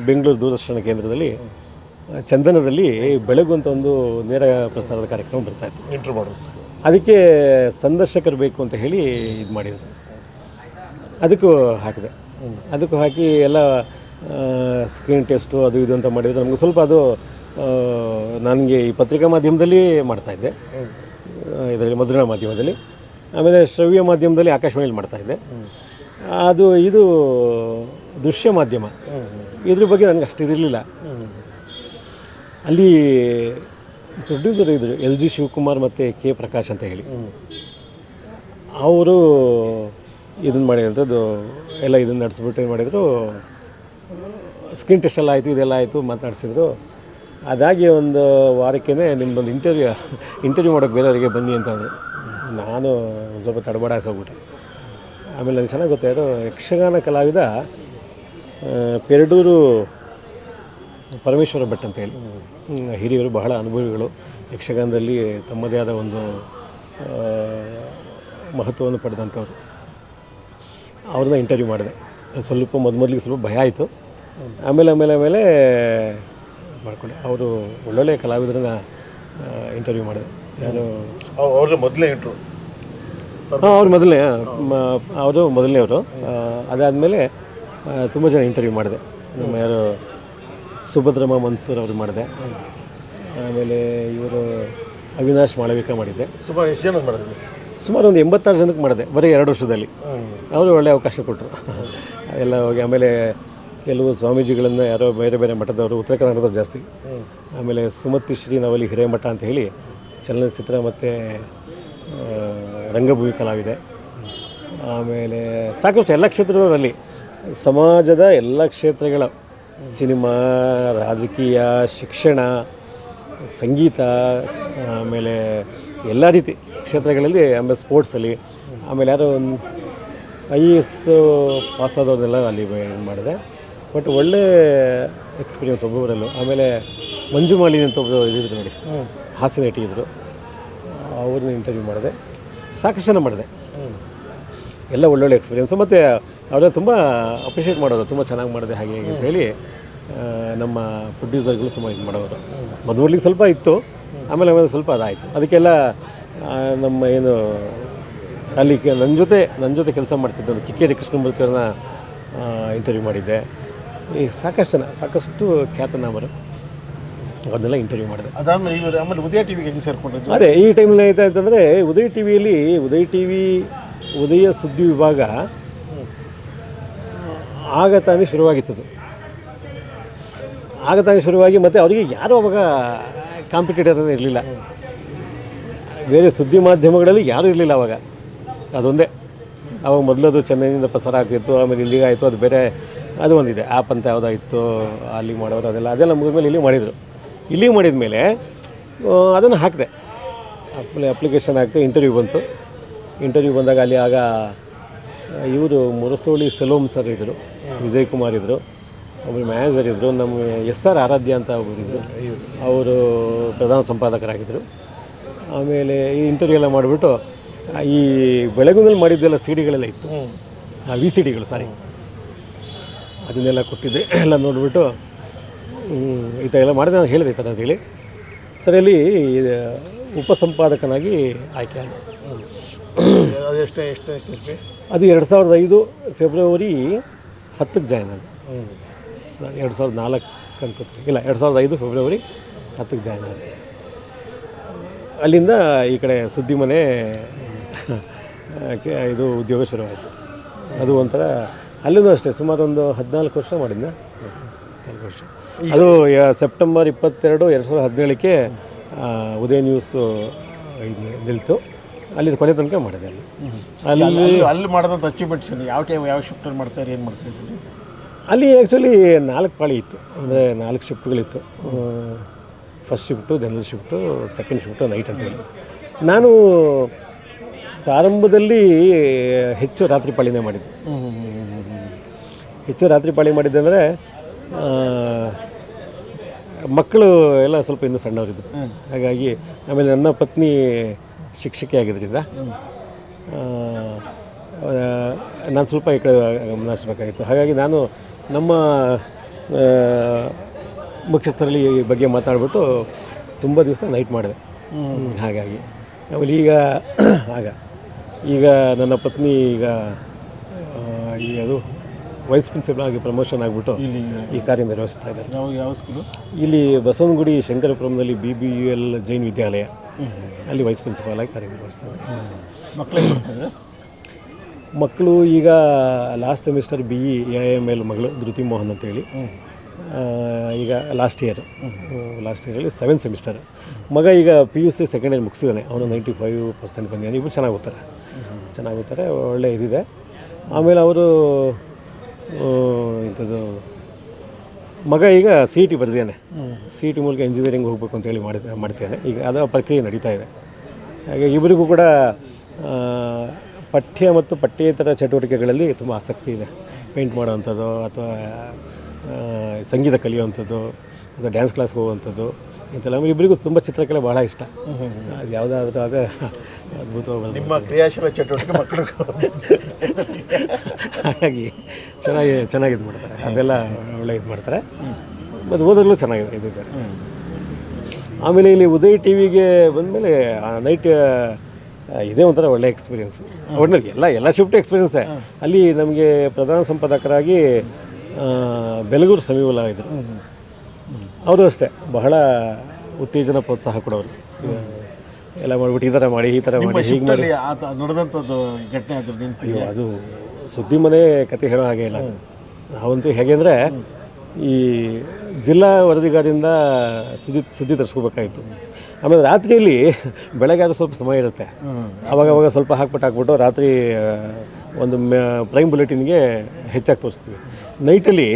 ಬೆಂಗಳೂರು ದೂರದರ್ಶನ ಕೇಂದ್ರದಲ್ಲಿ ಚಂದನದಲ್ಲಿ ಬೆಳಗು ಅಂತ ಒಂದು ನೇರ ಪ್ರಸಾರದ ಕಾರ್ಯಕ್ರಮ ಬರ್ತಾಯಿತ್ತು. ಇಂಟ್ರ್ಯೂ ಮಾಡೋದು. ಅದಕ್ಕೆ ಸಂದರ್ಶಕರು ಬೇಕು ಅಂತ ಹೇಳಿ ಇದು ಮಾಡಿದರು. ಅದಕ್ಕೂ ಹಾಕಿದೆ. ಅದಕ್ಕೂ ಹಾಕಿ ಎಲ್ಲ ಸ್ಕ್ರೀನ್ ಟೆಸ್ಟು ಅದು ಇದು ಅಂತ ಮಾಡಿದರೆ ನಮಗೆ ಸ್ವಲ್ಪ ಅದು ನನಗೆ ಈ ಪತ್ರಿಕಾ ಮಾಧ್ಯಮದಲ್ಲಿ ಮಾಡ್ತಾಯಿದ್ದೆ, ಇದರಲ್ಲಿ ಮುದ್ರಣ ಮಾಧ್ಯಮದಲ್ಲಿ. ಆಮೇಲೆ ಶ್ರವ್ಯ ಮಾಧ್ಯಮದಲ್ಲಿ ಆಕಾಶವಾಣಿಯಲ್ಲಿ ಮಾಡ್ತಾಯಿದ್ದೆ. ಇದು ದೃಶ್ಯ ಮಾಧ್ಯಮ, ಇದ್ರ ಬಗ್ಗೆ ನನಗೆ ಅಷ್ಟು ಇದಿರಲಿಲ್ಲ. ಅಲ್ಲಿ ಪ್ರೊಡ್ಯೂಸರ್ ಇದ್ದರು LG ಶಿವಕುಮಾರ್ ಮತ್ತು K ಪ್ರಕಾಶ್ ಅಂತ ಹೇಳಿ. ಅವರು ಇದನ್ನು ಮಾಡಿದಂಥದ್ದು ಎಲ್ಲ ಇದನ್ನು ನಡೆಸ್ಬಿಟ್ಟು ಏನು ಮಾಡಿದರು, ಸ್ಕ್ರೀನ್ ಟೆಸ್ಟ್ ಎಲ್ಲ ಆಯಿತು, ಇದೆಲ್ಲ ಆಯಿತು, ಮಾತಾಡಿಸಿದ್ರು. ಅದಾಗಿ ಒಂದು ವಾರಕ್ಕೇ ನಿಮ್ಮದೊಂದು ಇಂಟರ್ವ್ಯೂ ಮಾಡೋಕ್ಕೆ ಬೇರೆಯವರಿಗೆ ಬನ್ನಿ ಅಂತಂದರು. ನಾನು ಸ್ವಲ್ಪ ತಡಬಡಾಯಿಸೋಗ್ಬಿಟ್ಟೆ. ಆಮೇಲೆ ಅದು ಚೆನ್ನಾಗಿ ಗೊತ್ತಾಯಿತು. ಯಕ್ಷಗಾನ ಕಲಾವಿದ ಪೆರಡೂರು ಪರಮೇಶ್ವರ ಭಟ್ ಅಂತೇಳಿ ಹಿರಿಯರು, ಬಹಳ ಅನುಭವಿಗಳು, ಯಕ್ಷಗಾನದಲ್ಲಿ ತಮ್ಮದೇ ಆದ ಒಂದು ಮಹತ್ವವನ್ನು ಪಡೆದಂಥವ್ರು. ಅವ್ರನ್ನ ಇಂಟರ್ವ್ಯೂ ಮಾಡಿದೆ. ಸ್ವಲ್ಪ ಮೊದಲಿಗೆ ಸ್ವಲ್ಪ ಭಯ ಆಯಿತು. ಆಮೇಲೆ ಮಾಡ್ಕೊಂಡೆ. ಅವರು ಒಳ್ಳೊಳ್ಳೆಯ ಕಲಾವಿದರನ್ನ ಇಂಟರ್ವ್ಯೂ ಮಾಡಿದೆ. ನಾನು ಅವ್ರಿಗೆ ಮೊದಲೇ ಇಂಟ್ರು ಅವರು ಮೊದಲನೇವರು. ಅದಾದಮೇಲೆ ತುಂಬ ಜನ ಇಂಟರ್ವ್ಯೂ ಮಾಡಿದೆ. ನಮ್ಮ ಯಾರು ಸುಭದ್ರಮ್ಮ ಮನ್ಸೂರ್ ಅವರು ಮಾಡಿದೆ. ಆಮೇಲೆ ಇವರು ಅವಿನಾಶ್ ಮಾಳವಿಕ ಮಾಡಿದ್ದೆ. ಸುಮಾರು ಎಷ್ಟು ಜನ ಮಾಡಿದ್ವಿ? ಸುಮಾರು ಒಂದು 86 ಜನಕ್ಕೆ ಮಾಡಿದೆ ಬರೀ 2 ವರ್ಷದಲ್ಲಿ. ಅವರು ಒಳ್ಳೆಯ ಅವಕಾಶ ಕೊಟ್ಟರು. ಎಲ್ಲ ಹೋಗಿ ಆಮೇಲೆ ಕೆಲವು ಸ್ವಾಮೀಜಿಗಳನ್ನು ಯಾರೋ ಬೇರೆ ಬೇರೆ ಮಠದವರು, ಉತ್ತರ ಕನ್ನಡದವ್ರು ಜಾಸ್ತಿ. ಆಮೇಲೆ ಸುಮತಿ ಶ್ರೀನವಲಿ ಹಿರೇಮಠ ಅಂತ ಹೇಳಿ ಚಲನಚಿತ್ರ ಮತ್ತು ರಂಗಭೂಮಿ ಕಲಾವಿದೆ. ಆಮೇಲೆ ಸಾಕಷ್ಟು ಎಲ್ಲ ಕ್ಷೇತ್ರದವರಲ್ಲಿ, ಸಮಾಜದ ಎಲ್ಲ ಕ್ಷೇತ್ರಗಳ, ಸಿನಿಮಾ, ರಾಜಕೀಯ, ಶಿಕ್ಷಣ, ಸಂಗೀತ, ಆಮೇಲೆ ಎಲ್ಲ ರೀತಿ ಕ್ಷೇತ್ರಗಳಲ್ಲಿ, ಆಮೇಲೆ ಸ್ಪೋರ್ಟ್ಸಲ್ಲಿ, ಆಮೇಲೆ ಯಾರೋ ಒಂದು IAS ಪಾಸಾದವ್ರನ್ನೆಲ್ಲ ಅಲ್ಲಿ ಮಾಡಿದೆ. ಬಟ್ ಒಳ್ಳೆ ಎಕ್ಸ್ಪೀರಿಯನ್ಸ್ ಒಬ್ಬೊಬ್ಬರಲ್ಲೂ. ಆಮೇಲೆ ಮಂಜು ಮಾಲಿನಿ ಅಂತ ಒಬ್ಬರು ಇದ್ದಿದ್ರು ನೋಡಿ, ಹಾಸ್ಯ ನಟಿ ಇದ್ದರು, ಅವ್ರನ್ನ ಇಂಟರ್ವ್ಯೂ ಮಾಡಿದೆ. ಸಾಕಷ್ಟು ಜನ ಮಾಡಿದೆ. ಎಲ್ಲ ಒಳ್ಳೊಳ್ಳೆ ಎಕ್ಸ್ಪೀರಿಯನ್ಸು. ಮತ್ತು ಅವರೆಲ್ಲ ತುಂಬ ಅಪ್ರಿಷಿಯೇಟ್ ಮಾಡೋರು, ತುಂಬ ಚೆನ್ನಾಗಿ ಮಾಡಿದೆ ಹಾಗೆ ಹೀಗೆ ಅಂತ ಹೇಳಿ. ನಮ್ಮ ಪ್ರೊಡ್ಯೂಸರ್ಗಳು ತುಂಬ ಇದು ಮಾಡೋರು. ಮೊದಲಿಗೆ ಸ್ವಲ್ಪ ಇತ್ತು, ಆಮೇಲೆ ಸ್ವಲ್ಪ ಅದಾಯಿತು. ಅದಕ್ಕೆಲ್ಲ ನಮ್ಮ ಏನು ಅಲ್ಲಿ ನನ್ನ ಜೊತೆ ಕೆಲಸ ಮಾಡ್ತಿದ್ದರು ಕಿಕ್ಕೇರಿ ಕೃಷ್ಣಮೂರ್ತಿ ಅವ್ರನ್ನ ಇಂಟರ್ವ್ಯೂ ಮಾಡಿದ್ದೆ. ಈ ಸಾಕಷ್ಟು ಖ್ಯಾತನಾಮರು ಅದನ್ನೆಲ್ಲ ಇಂಟರ್ವ್ಯೂ ಮಾಡಿದೆ. ಅದಾದಮೇಲೆ ಇವರು ಆಮೇಲೆ ಉದಯ ಟಿವಿಗೆ ಹೆಂಗೆ ಸೇರ್ಕೊಂಡಿದ್ದು? ಅದೇ ಈ ಟೈಮಲ್ಲಿ ಏನಾಯ್ತಂದರೆ, ಉದಯ ಟಿವಿಯಲ್ಲಿ ಉದಯ ಸುದ್ದಿ ವಿಭಾಗ ಆಗ ತಾನೇ ಶುರುವಾಗಿತ್ತು. ಮತ್ತು ಅವರಿಗೆ ಯಾರೂ ಅವಾಗ ಕಾಂಪಿಟೇಟರ್ ಇರಲಿಲ್ಲ. ಬೇರೆ ಸುದ್ದಿ ಮಾಧ್ಯಮಗಳಲ್ಲಿ ಯಾರೂ ಇರಲಿಲ್ಲ ಅವಾಗ. ಅದೊಂದೇ ಅವಾಗ ಮೊದಲದು ಚೆನ್ನೈನಿಂದ ಪ್ರಸಾರ ಆಗ್ತಿತ್ತು, ಆಮೇಲೆ ಇಲ್ಲಿಗೆ ಆಯಿತು. ಅದು ಬೇರೆ, ಅದು ಒಂದಿದೆ ಆ್ಯಪ್ ಅಂತ ಯಾವುದಾಯಿತು ಅಲ್ಲಿ ಮಾಡೋರು, ಅದೆಲ್ಲ ಮುಗಿದ್ಮೇಲೆ ಇಲ್ಲಿ ಮಾಡಿದರು. ಇಲ್ಲಿ ಮಾಡಿದ ಮೇಲೆ ಅದನ್ನು ಹಾಕಿದೆ, ಅಪ್ಲಿಕೇಶನ್ ಹಾಕಿದೆ. ಇಂಟರ್ವ್ಯೂ ಬಂದಾಗ ಅಲ್ಲಿ ಆಗ ಇವರು ಮುರಸೋಳಿ ಸೆಲೋಮ್ ಸರ್ ಇದ್ದರು, ವಿಜಯ್ ಕುಮಾರ್ ಇದ್ದರು, ಒಬ್ಬರು ಮ್ಯಾನೇಜರ್ ಇದ್ದರು, ನಮ್ಮ SR ಆರಾಧ್ಯ ಅಂತ ಒಬ್ಬರಿದ್ದರು, ಅವರು ಪ್ರಧಾನ ಸಂಪಾದಕರಾಗಿದ್ದರು. ಆಮೇಲೆ ಈ ಇಂಟರ್ವ್ಯೂ ಎಲ್ಲ ಮಾಡಿಬಿಟ್ಟು ಈ ಬೆಳಗುನಲ್ಲಿ ಮಾಡಿದ್ದೆಲ್ಲ CDಗಳೆಲ್ಲ ಇತ್ತು, VCDಗಳು ಅದನ್ನೆಲ್ಲ ಕೊಟ್ಟಿದ್ದೆ. ಎಲ್ಲ ನೋಡಿಬಿಟ್ಟು ಈ ಥರ ಎಲ್ಲ ಮಾಡಿದೆ, ನಾನು ಹೇಳಿದೆ ಈ ಥರ ಅಂತೇಳಿ. ಸರಿಯಲ್ಲಿ ಉಪಸಂಪಾದಕನಾಗಿ ಆಯ್ಕೆ ಆದ. ಎಷ್ಟು ಅದು 2005 ಫೆಬ್ರವರಿ 10ಕ್ಕೆ ಜಾಯ್ನ್ ಆದ. 2004 ಅನ್ಕೋತೀನಿ, ಇಲ್ಲ 2005 ಫೆಬ್ರವರಿ 10ಕ್ಕೆ ಜಾಯ್ನ್ ಆದ. ಅಲ್ಲಿಂದ ಈ ಕಡೆ ಸುದ್ದಿ ಮನೆ ಇದು ಉದ್ಯೋಗ ಶುರುವಾಯಿತು. ಅದು ಒಂಥರ ಅಲ್ಲಿಂದ ಅಷ್ಟೇ ಸುಮಾರು ಒಂದು 14 ವರ್ಷ ಮಾಡಿದ್ನ. 14 ವರ್ಷ. ಅದು ಸೆಪ್ಟೆಂಬರ್ 22, 2017ಕ್ಕೆ ಉದಯ ನ್ಯೂಸ್ ನಿಲ್ತು. ಅಲ್ಲಿ ಕೊನೆ ತನಕ ಮಾಡಿದೆ. ಅಲ್ಲಿ ಮಾಡಿದಂಥ ಅಚೀವ್ಮೆಂಟ್ಸ್ ಯಾವ ಶಿಫ್ಟಲ್ಲಿ ಮಾಡ್ತಾರೆ, ಏನು ಮಾಡ್ತಾಯಿದ್ರು? ಅಲ್ಲಿ ಆ್ಯಕ್ಚುಲಿ 4 ಪಾಳಿ ಇತ್ತು, ಅಂದರೆ 4 ಶಿಫ್ಟ್ಗಳಿತ್ತು. First shift, general shift, second shift, night ಅಂತೇಳಿ. ನಾನು ಪ್ರಾರಂಭದಲ್ಲಿ ಹೆಚ್ಚು ರಾತ್ರಿ ಪಾಳಿನೇ ಮಾಡಿದ್ದೆ. ಅಂದರೆ ಮಕ್ಕಳು ಎಲ್ಲ ಸ್ವಲ್ಪ ಇನ್ನೂ ಸಣ್ಣವರಿದ್ದು, ಹಾಗಾಗಿ. ಆಮೇಲೆ ನನ್ನ ಪತ್ನಿ ಶಿಕ್ಷಕಿ ಆಗಿದ್ದರಿಂದ ನಾನು ಸ್ವಲ್ಪ ಈ ಕಡೆ ಗಮನಿಸಬೇಕಾಗಿತ್ತು. ಹಾಗಾಗಿ ನಾನು ನಮ್ಮ ಮುಖ್ಯಸ್ಥರಲ್ಲಿ ಈ ಬಗ್ಗೆ ಮಾತಾಡ್ಬಿಟ್ಟು ತುಂಬ ದಿವಸ ನೈಟ್ ಮಾಡಿದೆ. ಹಾಗಾಗಿ ಆಮೇಲೆ ಈಗ ನನ್ನ ಪತ್ನಿ ಅದು ವೈಸ್ ಪ್ರಿನ್ಸಿಪಲ್ ಆಗಿ ಪ್ರಮೋಷನ್ ಆಗಿಬಿಟ್ಟು ಈ ಕಾರ್ಯನಿರ್ವಹಿಸ್ತಾ ಇದ್ದಾರೆ. ಯಾವ ಸ್ಕೂಲು? ಇಲ್ಲಿ ಬಸವನಗುಡಿ ಶಂಕರಪುರಂನಲ್ಲಿ BBUL ಜೈನ್ ವಿದ್ಯಾಲಯ, ಅಲ್ಲಿ ವೈಸ್ ಪ್ರಿನ್ಸಿಪಾಲ್ ಆಗಿ ಕಾರ್ಯನಿರ್ವಹಿಸ್ತಾ ಇದ್ದಾರೆ. ಮಕ್ಕಳು ಈಗ ಲಾಸ್ಟ್ ಸೆಮಿಸ್ಟರ್ BE AIML ಮಗಳು ಧೃತಿ ಮೋಹನ್ ಅಂತೇಳಿ, ಈಗ ಲಾಸ್ಟ್ ಇಯರಲ್ಲಿ 7th ಸೆಮಿಸ್ಟರ್. ಮಗ ಈಗ PUC ಸೆಕೆಂಡ್ ಇಯರ್ ಮುಗಿಸಿದ್ದಾನೆ, ಅವನು 95% ಬಂದಿದ್ದಾನೆ. ಇಬ್ಬರು ಚೆನ್ನಾಗಿ ಓದ್ತಾರೆ, ಒಳ್ಳೆ ಇದಿದೆ. ಆಮೇಲೆ ಅವರು ಇಂಥದ್ದು ಮಗ ಈಗ CET ಬರೆದಿದ್ದಾನೆ. CET ಮೂಲಕ ಇಂಜಿನಿಯರಿಂಗ್ ಹೋಗಬೇಕು ಅಂತೇಳಿ ಮಾಡ್ತೇನೆ. ಈಗ ಅದರ ಪ್ರಕ್ರಿಯೆ ನಡೀತಾ ಇದೆ. ಹಾಗೆ ಇಬ್ಬರಿಗೂ ಕೂಡ ಪಠ್ಯ ಮತ್ತು ಪಠ್ಯೇತರ ಚಟುವಟಿಕೆಗಳಲ್ಲಿ ತುಂಬ ಆಸಕ್ತಿ ಇದೆ. ಪೇಂಟ್ ಮಾಡೋವಂಥದ್ದು, ಅಥವಾ ಸಂಗೀತ ಕಲಿಯುವಂಥದ್ದು, ಅಥವಾ ಡ್ಯಾನ್ಸ್ ಕ್ಲಾಸ್ಗೆ ಹೋಗುವಂಥದ್ದು, ಇಂಥಲ್ಲ. ಇಬ್ಬರಿಗೂ ತುಂಬ ಚಿತ್ರಕಲೆ ಭಾಳ ಇಷ್ಟ. ಅದು ಯಾವುದಾದ್ರೂ ಅದೇ ಅದ್ಭುತವಾಗಿ ನಿಮ್ಮ ಕ್ರಿಯಾಶೀಲ ಚಟುವಟಿಕೆ ಮಕ್ಕಳು ಹಾಗಾಗಿ ಚೆನ್ನಾಗಿ ಇದು ಮಾಡ್ತಾರೆ. ಅದೆಲ್ಲ ಒಳ್ಳೆ ಇದು ಮಾಡ್ತಾರೆ. ಮತ್ತು ಓದಲು ಚೆನ್ನಾಗಿದೆ ಇದ್ದಾರೆ. ಆಮೇಲೆ ಇಲ್ಲಿ ಉದಯ್ ಟಿವಿಗೆ ಬಂದಮೇಲೆ ನೈಟ್ ಇದೇ ಒಂಥರ ಒಳ್ಳೆ ಎಕ್ಸ್ಪೀರಿಯೆನ್ಸು. ಒಟ್ಟಿನಲ್ಲಿ ಎಲ್ಲ ಶಿಫ್ಟ್ ಎಕ್ಸ್ಪೀರಿಯೆನ್ಸೇ. ಅಲ್ಲಿ ನಮಗೆ ಪ್ರಧಾನ ಸಂಪಾದಕರಾಗಿ ಬೆಲಗೂರು ಸಮೀವಲ ಇದ್ದರು. ಅವರು ಅಷ್ಟೇ ಬಹಳ ಉತ್ತೇಜನ ಪ್ರೋತ್ಸಾಹ ಕೊಡೋರು. ಎಲ್ಲ ಮಾಡಿಬಿಟ್ಟು ಈ ಥರ ಮಾಡಿ ಹೀಗೆ ಮಾಡಿ ನಡೆದಂಥದ್ದು ಘಟನೆ. ಅಯ್ಯೋ, ಅದು ಸುದ್ದಿ ಮನೆ ಕತೆ ಹೇಳೋ ಹಾಗೆ ಇಲ್ಲ. ನಾವಂತೂ ಹೇಗೆ ಅಂದರೆ ಈ ಜಿಲ್ಲಾ ವರದಿಗಾರರಿಂದ ಸುದ್ದಿ ತರಿಸ್ಕೋಬೇಕಾಗಿತ್ತು. ಆಮೇಲೆ ರಾತ್ರಿಯಲ್ಲಿ ಬೆಳಗ್ಗೆ ಆದರೂ ಸ್ವಲ್ಪ ಸಮಯ ಇರುತ್ತೆ, ಅವಾಗ ಸ್ವಲ್ಪ ಹಾಕ್ಬಿಟ್ಟು ರಾತ್ರಿ ಒಂದು ಪ್ರೈಮ್ ಬುಲೆಟಿನ್ಗೆ ಹೆಚ್ಚಾಗಿ ತೋರಿಸ್ತೀವಿ. ನೈಟಲ್ಲಿ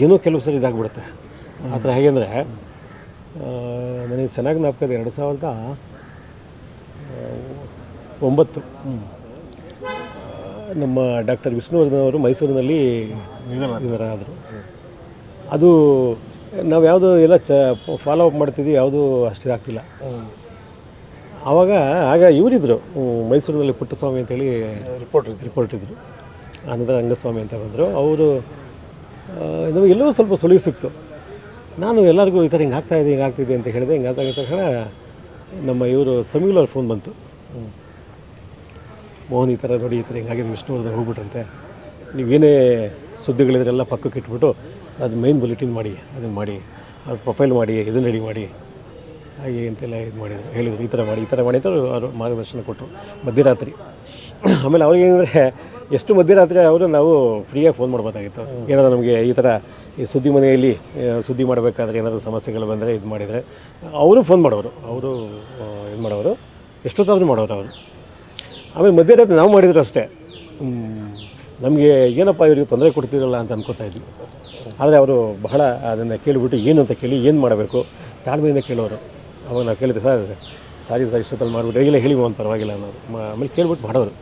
ಏನೋ ಕೆಲವು ಸರಿ ಇದಾಗ್ಬಿಡುತ್ತೆ ಆ ಥರ. ಹೇಗೆ ಅಂದರೆ ನನಗೆ ಚೆನ್ನಾಗಿ ಜ್ಞಾಪಕ ಇದೆ, 2009 ನಮ್ಮ ಡಾಕ್ಟರ್ ವಿಷ್ಣುವರ್ಧನ್ ಅವರು ಮೈಸೂರಿನಲ್ಲಿ ನಿಧನರಾದರು. ಅದು ನಾವು ಯಾವುದು ಎಲ್ಲ ಫಾಲೋ ಅಪ್ ಮಾಡ್ತಿದ್ವಿ, ಯಾವುದೂ ಅಷ್ಟಿದಾಗ್ತಿಲ್ಲ. ಆಗ ಇವರಿದ್ದರು ಮೈಸೂರಿನಲ್ಲಿ ಪುಟ್ಟಸ್ವಾಮಿ ಅಂತೇಳಿ ರಿಪೋರ್ಟ್ ಇದ್ದರು, ಆನಂತರ ರಂಗಸ್ವಾಮಿ ಅಂತ ಬಂದರು. ಅವರು ನಮಗೆ ಎಲ್ಲವೂ ಸ್ವಲ್ಪ ಸುಳಿವು ಸಿಕ್ತು. ನಾನು ಎಲ್ಲರಿಗೂ ಈ ಥರ ಹಿಂಗೆ ಆಗ್ತಾಯಿದೆ ಅಂತ ಹೇಳಿದೆ. ಹಿಂಗಾದ ತಕ್ಷಣ ನಮ್ಮ ಇವರು ಸಮೀಲ್ ಅವ್ರ ಫೋನ್ ಬಂತು. ಮೋಹನ್ ಈ ಥರ ನೋಡಿ, ಈ ಥರ ಹಿಂಗಾಗಿದೆ, ವಿಷ್ಣುವರ್ಧನ್ ಹೋಗ್ಬಿಟ್ರಂತೆ, ನೀವೇನೇ ಸುದ್ದಿಗಳಿದ್ರೆಲ್ಲ ಪಕ್ಕಕ್ಕೆ ಇಟ್ಬಿಟ್ಟು ಅದು ಮೈನ್ ಬುಲೆಟಿನ್ ಮಾಡಿ, ಅದನ್ನು ಮಾಡಿ, ಅವ್ರ ಪ್ರೊಫೈಲ್ ಮಾಡಿ, ಇದನ್ನು ರೆಡಿ ಮಾಡಿ, ಹಾಗೆ ಅಂತೆಲ್ಲ ಇದು ಹೇಳಿದರು. ಈ ಥರ ಮಾಡಿ ಅಂತ ಅವರು ಮಾರ್ಗದರ್ಶನ ಕೊಟ್ಟರು ಮಧ್ಯರಾತ್ರಿ. ಆಮೇಲೆ ಅವ್ರಿಗೇನೆಂದರೆ ಎಷ್ಟು ಮಧ್ಯರಾತ್ರಿ ಅವರು ನಾವು ಫ್ರೀಯಾಗಿ ಫೋನ್ ಮಾಡ್ಬೋದಾಗಿತ್ತು. ಏನಾದರೂ ನಮಗೆ ಈ ಥರ ಈ ಸುದ್ದಿ ಮನೆಯಲ್ಲಿ ಸುದ್ದಿ ಮಾಡಬೇಕಾದ್ರೆ ಏನಾದರೂ ಸಮಸ್ಯೆಗಳು ಬಂದರೆ ಇದು ಮಾಡಿದರೆ ಅವರು ಫೋನ್ ಮಾಡೋರು, ಅವರು ಇದು ಮಾಡೋರು, ಎಷ್ಟೊತ್ತಾದರೂ ಮಾಡೋರು ಅವರು. ಆಮೇಲೆ ಮಧ್ಯರಾತ್ರಿ ನಾವು ಮಾಡಿದ್ರು ಅಷ್ಟೇ. ನಮಗೆ ಏನಪ್ಪ ಇವರಿಗೆ ತೊಂದರೆ ಕೊಡ್ತಿರಲ್ಲ ಅಂತ ಅನ್ಕೋತಾ ಇದ್ವಿ. ಆದರೆ ಅವರು ಬಹಳ ಅದನ್ನು ಕೇಳಿಬಿಟ್ಟು ಏನು ಅಂತ ಕೇಳಿ ಏನು ಮಾಡಬೇಕು ತಾಳ್ಮೆಯಿಂದ ಕೇಳೋರು. ಅವಾಗ ನಾವು ಕೇಳಿದ್ರೆ ಸಾರಿ ಇಷ್ಟೊತ್ತಲ್ಲಿ ಮಾಡಿಬಿಟ್ಟು ಈಗಲೇ ಹೇಳಿ ಒಂದು ಪರವಾಗಿಲ್ಲ ಅನ್ನೋರು. ಆಮೇಲೆ ಕೇಳ್ಬಿಟ್ಟು ಮಾಡೋರು,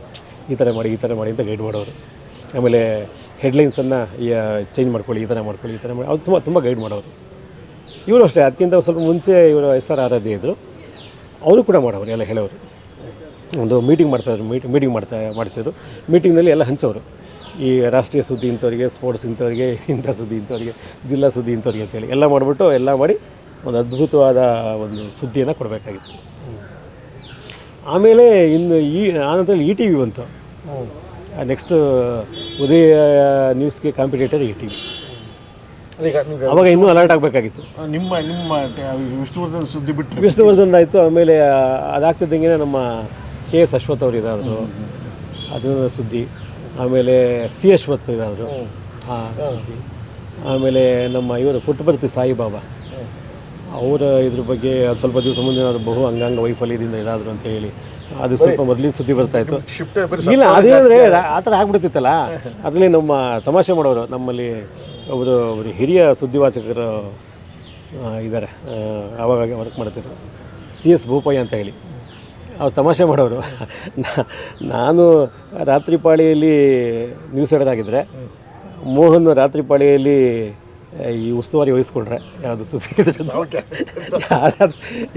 ಈ ಥರ ಮಾಡಿ ಅಂತ ಗೈಡ್ ಮಾಡೋರು. ಆಮೇಲೆ ಹೆಡ್ಲೈನ್ಸನ್ನು ಚೇಂಜ್ ಮಾಡ್ಕೊಳ್ಳಿ, ಈ ಥರ ಮಾಡ್ಕೊಳ್ಳಿ, ಈ ಥರ ಮಾಡಿ ಅವ್ರು ತುಂಬ ಗೈಡ್ ಮಾಡೋರು. ಇವರು ಅಷ್ಟೇ, ಅದಕ್ಕಿಂತ ಸ್ವಲ್ಪ ಮುಂಚೆ ಇವರು SR ಆರಾಧ್ಯ ಇದ್ದರು, ಅವರು ಕೂಡ ಮಾಡೋರು, ಎಲ್ಲ ಹೇಳೋರು. ಒಂದು ಮೀಟಿಂಗ್ ಮಾಡ್ತಿದ್ರು. ಮೀಟಿಂಗ್ನಲ್ಲಿ ಎಲ್ಲ ಹಂಚೋರು, ಈ ರಾಷ್ಟ್ರೀಯ ಸುದ್ದಿ ಇಂಥವ್ರಿಗೆ, ಸ್ಪೋರ್ಟ್ಸ್ ಇಂಥವ್ರಿಗೆ, ಇಂಥ ಸುದ್ದಿ ಇಂಥವ್ರಿಗೆ, ಜಿಲ್ಲಾ ಸುದ್ದಿ ಇಂಥವ್ರಿಗೆ ಅಂತೇಳಿ ಎಲ್ಲ ಮಾಡಿಬಿಟ್ಟು ಎಲ್ಲ ಮಾಡಿ ಒಂದು ಅದ್ಭುತವಾದ ಒಂದು ಸುದ್ದಿಯನ್ನು ಕೊಡಬೇಕಾಗಿತ್ತು. ಆಮೇಲೆ ಇನ್ನು ಆನಂತರ ETV ಬಂತು. ನೆಕ್ಸ್ಟ್ ಉದಯ ನ್ಯೂಸ್ಗೆ ಕಾಂಪಿಟೇಟರ್ ETV. ಅವಾಗ ಇನ್ನೂ ಅಲರ್ಟ್ ಆಗಬೇಕಾಗಿತ್ತು. ನಿಮ್ಮ ವಿಷ್ಣುವರ್ಧನ್ ಸುದ್ದಿ ಬಿಟ್ಟು ವಿಷ್ಣುವರ್ಧನ್ ಆಯಿತು. ಆಮೇಲೆ ಅದಾಗ್ತಿದ್ದಂಗೆ ನಮ್ಮ KS ಅಶ್ವಥ್ ಅವರು ಇದಾದರು, ಅದು ಸುದ್ದಿ. ಆಮೇಲೆ C ಅಶ್ವಥ್ ಇದಾದರು, ಸುದ್ದಿ. ಆಮೇಲೆ ನಮ್ಮ ಇವರು ಪುಟ್ಟಪರ್ತಿ ಸಾಯಿಬಾಬಾ ಅವರ ಇದ್ರ ಬಗ್ಗೆ ಸ್ವಲ್ಪ ದಿವಸ ಮುಂದೆ ಬಹು ಅಂಗಾಂಗ ವೈಫಲ್ಯದಿಂದ ಇದಾದರು ಅಂತ ಹೇಳಿ ಅದು ಸ್ವಲ್ಪ ಮೊದಲಿನ ಸುದ್ದಿ ಬರ್ತಾಯಿತ್ತು. ಇಲ್ಲ ಅದೇನಂದರೆ ಆ ಥರ ಆಗ್ಬಿಡ್ತಿತ್ತಲ್ಲ, ಅದರಲ್ಲಿ ನಮ್ಮ ತಮಾಷೆ ಮಾಡೋರು. ನಮ್ಮಲ್ಲಿ ಒಬ್ಬರು ಹಿರಿಯ ಸುದ್ದಿವಾಚಕರು ಇದ್ದಾರೆ, ಆವಾಗ ವರ್ಕ್ ಮಾಡ್ತಿದ್ರು, CS ಬೋಪಯ್ಯ ಅಂತ ಹೇಳಿ. ಅವ್ರು ತಮಾಷೆ ಮಾಡೋರು. ನಾನು ರಾತ್ರಿ ಪಾಳಿಯಲ್ಲಿ ನ್ಯೂಸ್ ಎಡರಾಗಿದ್ದರೆ, ಮೋಹನ್ ರಾತ್ರಿ ಪಾಳಿಯಲ್ಲಿ ಈ ಉಸ್ತುವಾರಿ ವಹಿಸ್ಕೊಂಡ್ರೆ ಯಾವುದು ಸುದ್ದಿ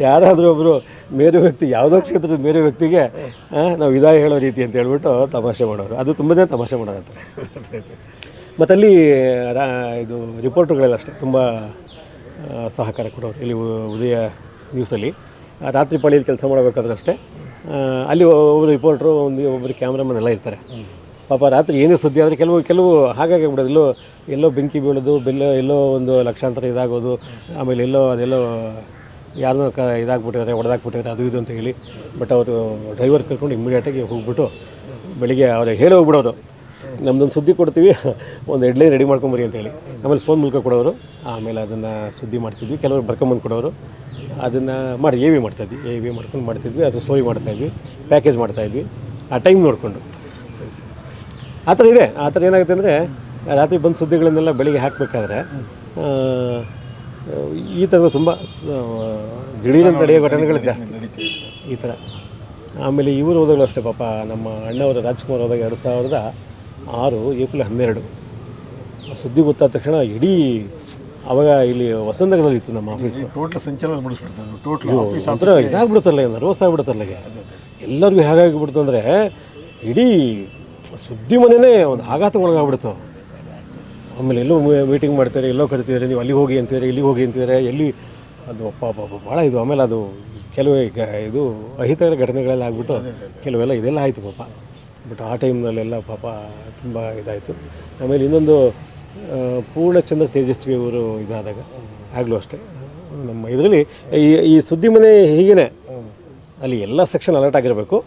ಯಾರಾದರೂ ಒಬ್ಬರು ಮೇರು ವ್ಯಕ್ತಿ, ಯಾವುದೋ ಕ್ಷೇತ್ರದ ಮೇರು ವ್ಯಕ್ತಿಗೆ ನಾವು ವಿದಾಯ ಹೇಳೋ ರೀತಿ ಅಂತ ಹೇಳ್ಬಿಟ್ಟು ತಮಾಷೆ ಮಾಡೋರು. ಅದು ತುಂಬ ಜನ ತಮಾಷೆ ಮಾಡೋರಂತೆ. ಮತ್ತು ಅಲ್ಲಿ ಇದು ರಿಪೋರ್ಟ್ರುಗಳೆಲ್ಲ ಅಷ್ಟೇ ತುಂಬ ಸಹಕಾರ ಕೊಡೋರು. ಇಲ್ಲಿ ಉದಯ ನ್ಯೂಸಲ್ಲಿ ರಾತ್ರಿ ಪಾಳಿಯಲ್ಲಿ ಕೆಲಸ ಮಾಡಬೇಕಾದ್ರೆ ಅಷ್ಟೇ, ಅಲ್ಲಿ ಒಬ್ಬರು ರಿಪೋರ್ಟ್ರು, ಒಬ್ಬರು ಕ್ಯಾಮ್ರಾಮನ್ ಎಲ್ಲ ಇರ್ತಾರೆ. ಪಾಪ ರಾತ್ರಿ ಏನೇ ಸುದ್ದಿ ಆದರೆ ಕೆಲವು ಹಾಗಾಗಿ ಬಿಡೋದು, ಎಲ್ಲೋ ಬೆಂಕಿ ಬೀಳೋದು, ಎಲ್ಲೋ ಒಂದು ಲಕ್ಷಾಂತರ ಇದಾಗೋದು, ಆಮೇಲೆ ಅದೆಲ್ಲೋ ಯಾರನ್ನೋ ಹೊಡೆದಾಕ್ಬಿಟ್ಟಿದ್ದಾರೆ ಅದು ಇದು ಅಂತ ಹೇಳಿ. ಬಟ್ ಅವರು ಡ್ರೈವರ್ ಕರ್ಕೊಂಡು ಇಮ್ಮಿಡಿಯೇಟಾಗಿ ಹೋಗ್ಬಿಟ್ಟು ಬೆಳಿಗ್ಗೆ ಅವ್ರಿಗೆ ಹೇಳಿ ಹೋಗ್ಬಿಡೋರು, ನಮ್ಮದೊಂದು ಸುದ್ದಿ ಕೊಡ್ತೀವಿ, ಒಂದು ಹೆಡ್ಲೈನ್ ರೆಡಿ ಮಾಡ್ಕೊಂಬರಿ ಅಂತೇಳಿ. ಆಮೇಲೆ ಫೋನ್ ಮೂಲಕ ಕೊಡೋರು. ಆಮೇಲೆ ಅದನ್ನು ಸುದ್ದಿ ಮಾಡ್ತಿದ್ವಿ. ಕೆಲವರು ಬರ್ಕೊಂಬಂದು ಕೊಡೋರು, ಅದನ್ನು ಮಾಡಿ AV ಮಾಡ್ತಾಯಿದ್ವಿ. ಅದು ಸ್ಟೋರಿ ಮಾಡ್ತಾಯಿದ್ವಿ, ಪ್ಯಾಕೇಜ್ ಮಾಡ್ತಾಯಿದ್ವಿ, ಆ ಟೈಮ್ ನೋಡಿಕೊಂಡು. ಆ ಥರ ಇದೆ. ಆ ಥರ ಏನಾಗುತ್ತೆ ಅಂದರೆ, ರಾತ್ರಿ ಬಂದು ಸುದ್ದಿಗಳನ್ನೆಲ್ಲ ಬೆಳಿಗ್ಗೆ ಹಾಕಬೇಕಾದ್ರೆ ಈ ಥರದ ತುಂಬ ದಿಢೀರಂತ ನಡೆಯೋ ಘಟನೆಗಳು ಜಾಸ್ತಿ ಈ ಥರ. ಆಮೇಲೆ ಇವರು ಹೋದಾಗಲೂ ಅಷ್ಟೇ, ಪಾಪ ನಮ್ಮ ಅಣ್ಣವರು ರಾಜ್ಕುಮಾರ್ ಹೋದಾಗ 2006 ಏಪ್ರಿಲ್ 12 ಸುದ್ದಿ ಗೊತ್ತಾದ ತಕ್ಷಣ ಇಡೀ ಆವಾಗ ಇಲ್ಲಿ ವಸಂತಗಳಲ್ಲಿ ಇತ್ತು ನಮ್ಮ ಆಫೀಸ್. ಟೋಟಲ್ ಸಂಚಲನ ಮಾಡಿಸ್ಬಿಡ್ತಾರೆ, ಟೋಟಲ್ ಆಫೀಸ್ ಒಂಥರ ಇದಾಗ್ಬಿಡುತ್ತಲ್ಲ, ನರ್ವಸ್ ಆಗ್ಬಿಡುತ್ತಲ್ಲ. ಎಲ್ಲರಿಗೂ ಹೇಗಾಗಿಬಿಡ್ತು ಅಂದರೆ, ಇಡೀ ಸುದ್ದಿ ಮನೆಯೇ ಒಂದು ಆಘಾತಗೊಳಗಾಗ್ಬಿಡ್ತು. ಆಮೇಲೆ ಎಲ್ಲೋ ಮೀಟಿಂಗ್ ಮಾಡ್ತಾರೆ, ಎಲ್ಲೋ ಕರಿತಿದ್ದಾರೆ, ನೀವು ಅಲ್ಲಿಗೆ ಹೋಗಿ ಅಂತಿದ್ದಾರೆ, ಇಲ್ಲಿಗೆ ಹೋಗಿ ಅಂತಿದ್ದಾರೆ, ಎಲ್ಲಿ ಅದು ಭಾಳ ಇದು. ಆಮೇಲೆ ಅದು ಕೆಲವು ಇದು ಅಹಿತಕರ ಘಟನೆಗಳೆಲ್ಲ ಆಗ್ಬಿಟ್ಟು ಕೆಲವೆಲ್ಲ ಇದೆಲ್ಲ ಆಯಿತು ಪಾಪ. ಬಟ್ ಆ ಟೈಮ್ನಲ್ಲೆಲ್ಲ ಪಾಪ ತುಂಬ ಇದಾಯಿತು. ಆಮೇಲೆ ಇನ್ನೊಂದು ಪೂರ್ಣಚಂದ್ರ ತೇಜಸ್ವಿ ಅವರು ಇದಾದಾಗ ಆಗಲೂ ಅಷ್ಟೇ ನಮ್ಮ ಇದರಲ್ಲಿ ಈ ಸುದ್ದಿ ಮನೆ ಹೀಗೇ ಅಲ್ಲಿ ಎಲ್ಲ ಸೆಕ್ಷನ್ ಅಲರ್ಟ್ ಆಗಿರಬೇಕು.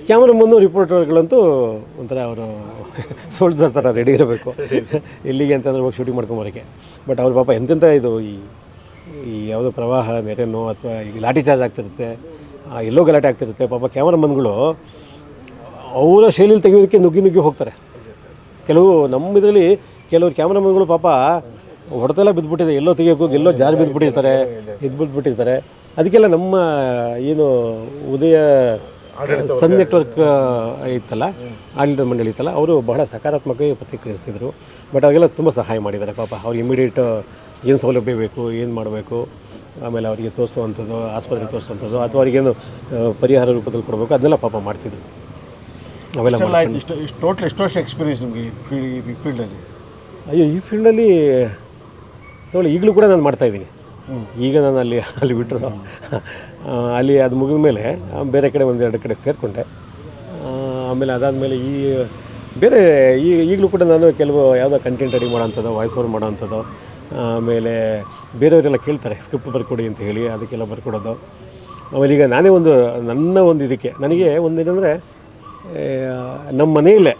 ಕ್ಯಾಮ್ರಾಮನ್ನು ರಿಪೋರ್ಟರ್ಗಳಂತೂ ಒಂಥರ ಅವರು ಸೋಲ್ಜರ್ ಥರ ರೆಡಿ ಇರಬೇಕು ಎಲ್ಲಿಗೆ ಅಂತಂದ್ರೆ ಹೋಗಿ ಶೂಟಿಂಗ್ ಮಾಡ್ಕೊಂಬರೋಕ್ಕೆ. ಬಟ್ ಅವ್ರ ಪಾಪ ಎಂತೆಂಥ ಇದು ಈ ಯಾವುದೋ ಪ್ರವಾಹ ನೆರೆನೋ ಅಥವಾ ಈಗ ಲಾಠಿ ಚಾರ್ಜ್ ಆಗ್ತಿರುತ್ತೆ, ಎಲ್ಲೋ ಗಲಾಟೆ ಆಗ್ತಿರುತ್ತೆ, ಪಾಪ ಕ್ಯಾಮ್ರಾಮನ್ಗಳು ಅವರ ಶೈಲಿಯಲ್ಲಿ ತೆಗೆಯೋದಕ್ಕೆ ನುಗ್ಗಿ ಹೋಗ್ತಾರೆ. ಕೆಲವು ನಮ್ಮ ಇದರಲ್ಲಿ ಕೆಲವರು ಕ್ಯಾಮ್ರಾಮನ್ಗಳು ಪಾಪ ಹೊಡೆದೆಲ್ಲ ಬಿದ್ದುಬಿಟ್ಟಿದೆ, ಎಲ್ಲೋ ತೆಗಿಯೋಕೆ ಎಲ್ಲೋ ಜಾರಿ ಬಿದ್ದುಬಿಟ್ಟಿರ್ತಾರೆ, ಬಿದ್ದುಬಿಟ್ಟಿರ್ತಾರೆ. ಅದಕ್ಕೆಲ್ಲ ನಮ್ಮ ಏನು ಉದಯ ಸನ್ ನೆಟ್ವರ್ಕ್ ಇತ್ತಲ್ಲ, ಆಡಳಿತ ಮಂಡಳಿ ಇತ್ತಲ್ಲ, ಅವರು ಬಹಳ ಸಕಾರಾತ್ಮಕವಾಗಿ ಪ್ರತಿಕ್ರಿಯಿಸ್ತಿದ್ರು. ಬಟ್ ಅವಾಗೆಲ್ಲ ತುಂಬ ಸಹಾಯ ಮಾಡಿದ್ದಾರೆ ಪಾಪ. ಅವ್ರಿಗೆ ಇಮಿಡಿಯೇಟ್ ಏನು ಸೌಲಭ್ಯ ಬೇಕು, ಏನು ಮಾಡಬೇಕು, ಆಮೇಲೆ ಅವರಿಗೆ ತೋರಿಸುವಂಥದ್ದು, ಆಸ್ಪತ್ರೆಗೆ ತೋರಿಸುವಂಥದ್ದು, ಅಥವಾ ಅವರಿಗೇನು ಪರಿಹಾರ ರೂಪದಲ್ಲಿ ಕೊಡಬೇಕು, ಅದನ್ನೆಲ್ಲ ಪಾಪ ಮಾಡ್ತಿದ್ರು. ಅವೆಲ್ಲ ಟೋಟಲ್ ಎಷ್ಟು ವರ್ಷ ಎಕ್ಸ್ಪೀರಿಯನ್ಸ್ ನಿಮಗೆ ಈ ಫೀಲ್ಡಲ್ಲಿ? ಅಯ್ಯೋ, ಈ ಫೀಲ್ಡಲ್ಲಿ ನೋಡಿ ಈಗಲೂ ಕೂಡ ನಾನು ಮಾಡ್ತಾಯಿದ್ದೀನಿ. ಈಗ ನಾನು ಅಲ್ಲಿ ಬಿಟ್ಟರು ಅಲ್ಲಿ ಅದು ಮುಗಿದ ಮೇಲೆ ಬೇರೆ ಕಡೆ ಒಂದೆರಡು ಕಡೆ ಸೇರಿಕೊಂಡೆ. ಆಮೇಲೆ ಅದಾದಮೇಲೆ ಬೇರೆ ಈಗಲೂ ಕೂಡ ನಾನು ಕೆಲವು ಯಾವುದೋ ಕಂಟೆಂಟ್ ರೆಡಿ ಮಾಡೋಂಥದ್ದು, ವಾಯ್ಸ್ ಓವರ್ ಮಾಡೋವಂಥದ್ದು, ಆಮೇಲೆ ಬೇರೆಯವರೆಲ್ಲ ಕೇಳ್ತಾರೆ ಸ್ಕ್ರಿಪ್ಟ್ ಬರ್ಕೊಡಿ ಅಂತ ಹೇಳಿ, ಅದಕ್ಕೆಲ್ಲ ಬರ್ಕೊಡೋದು. ಆಮೇಲೆ ಈಗ ನಾನೇ ನನ್ನ ಇದಕ್ಕೆ ನನಗೆ ಒಂದೇನೆಂದರೆ, ನಮ್ಮ ಮನೆಯಲ್ಲೇ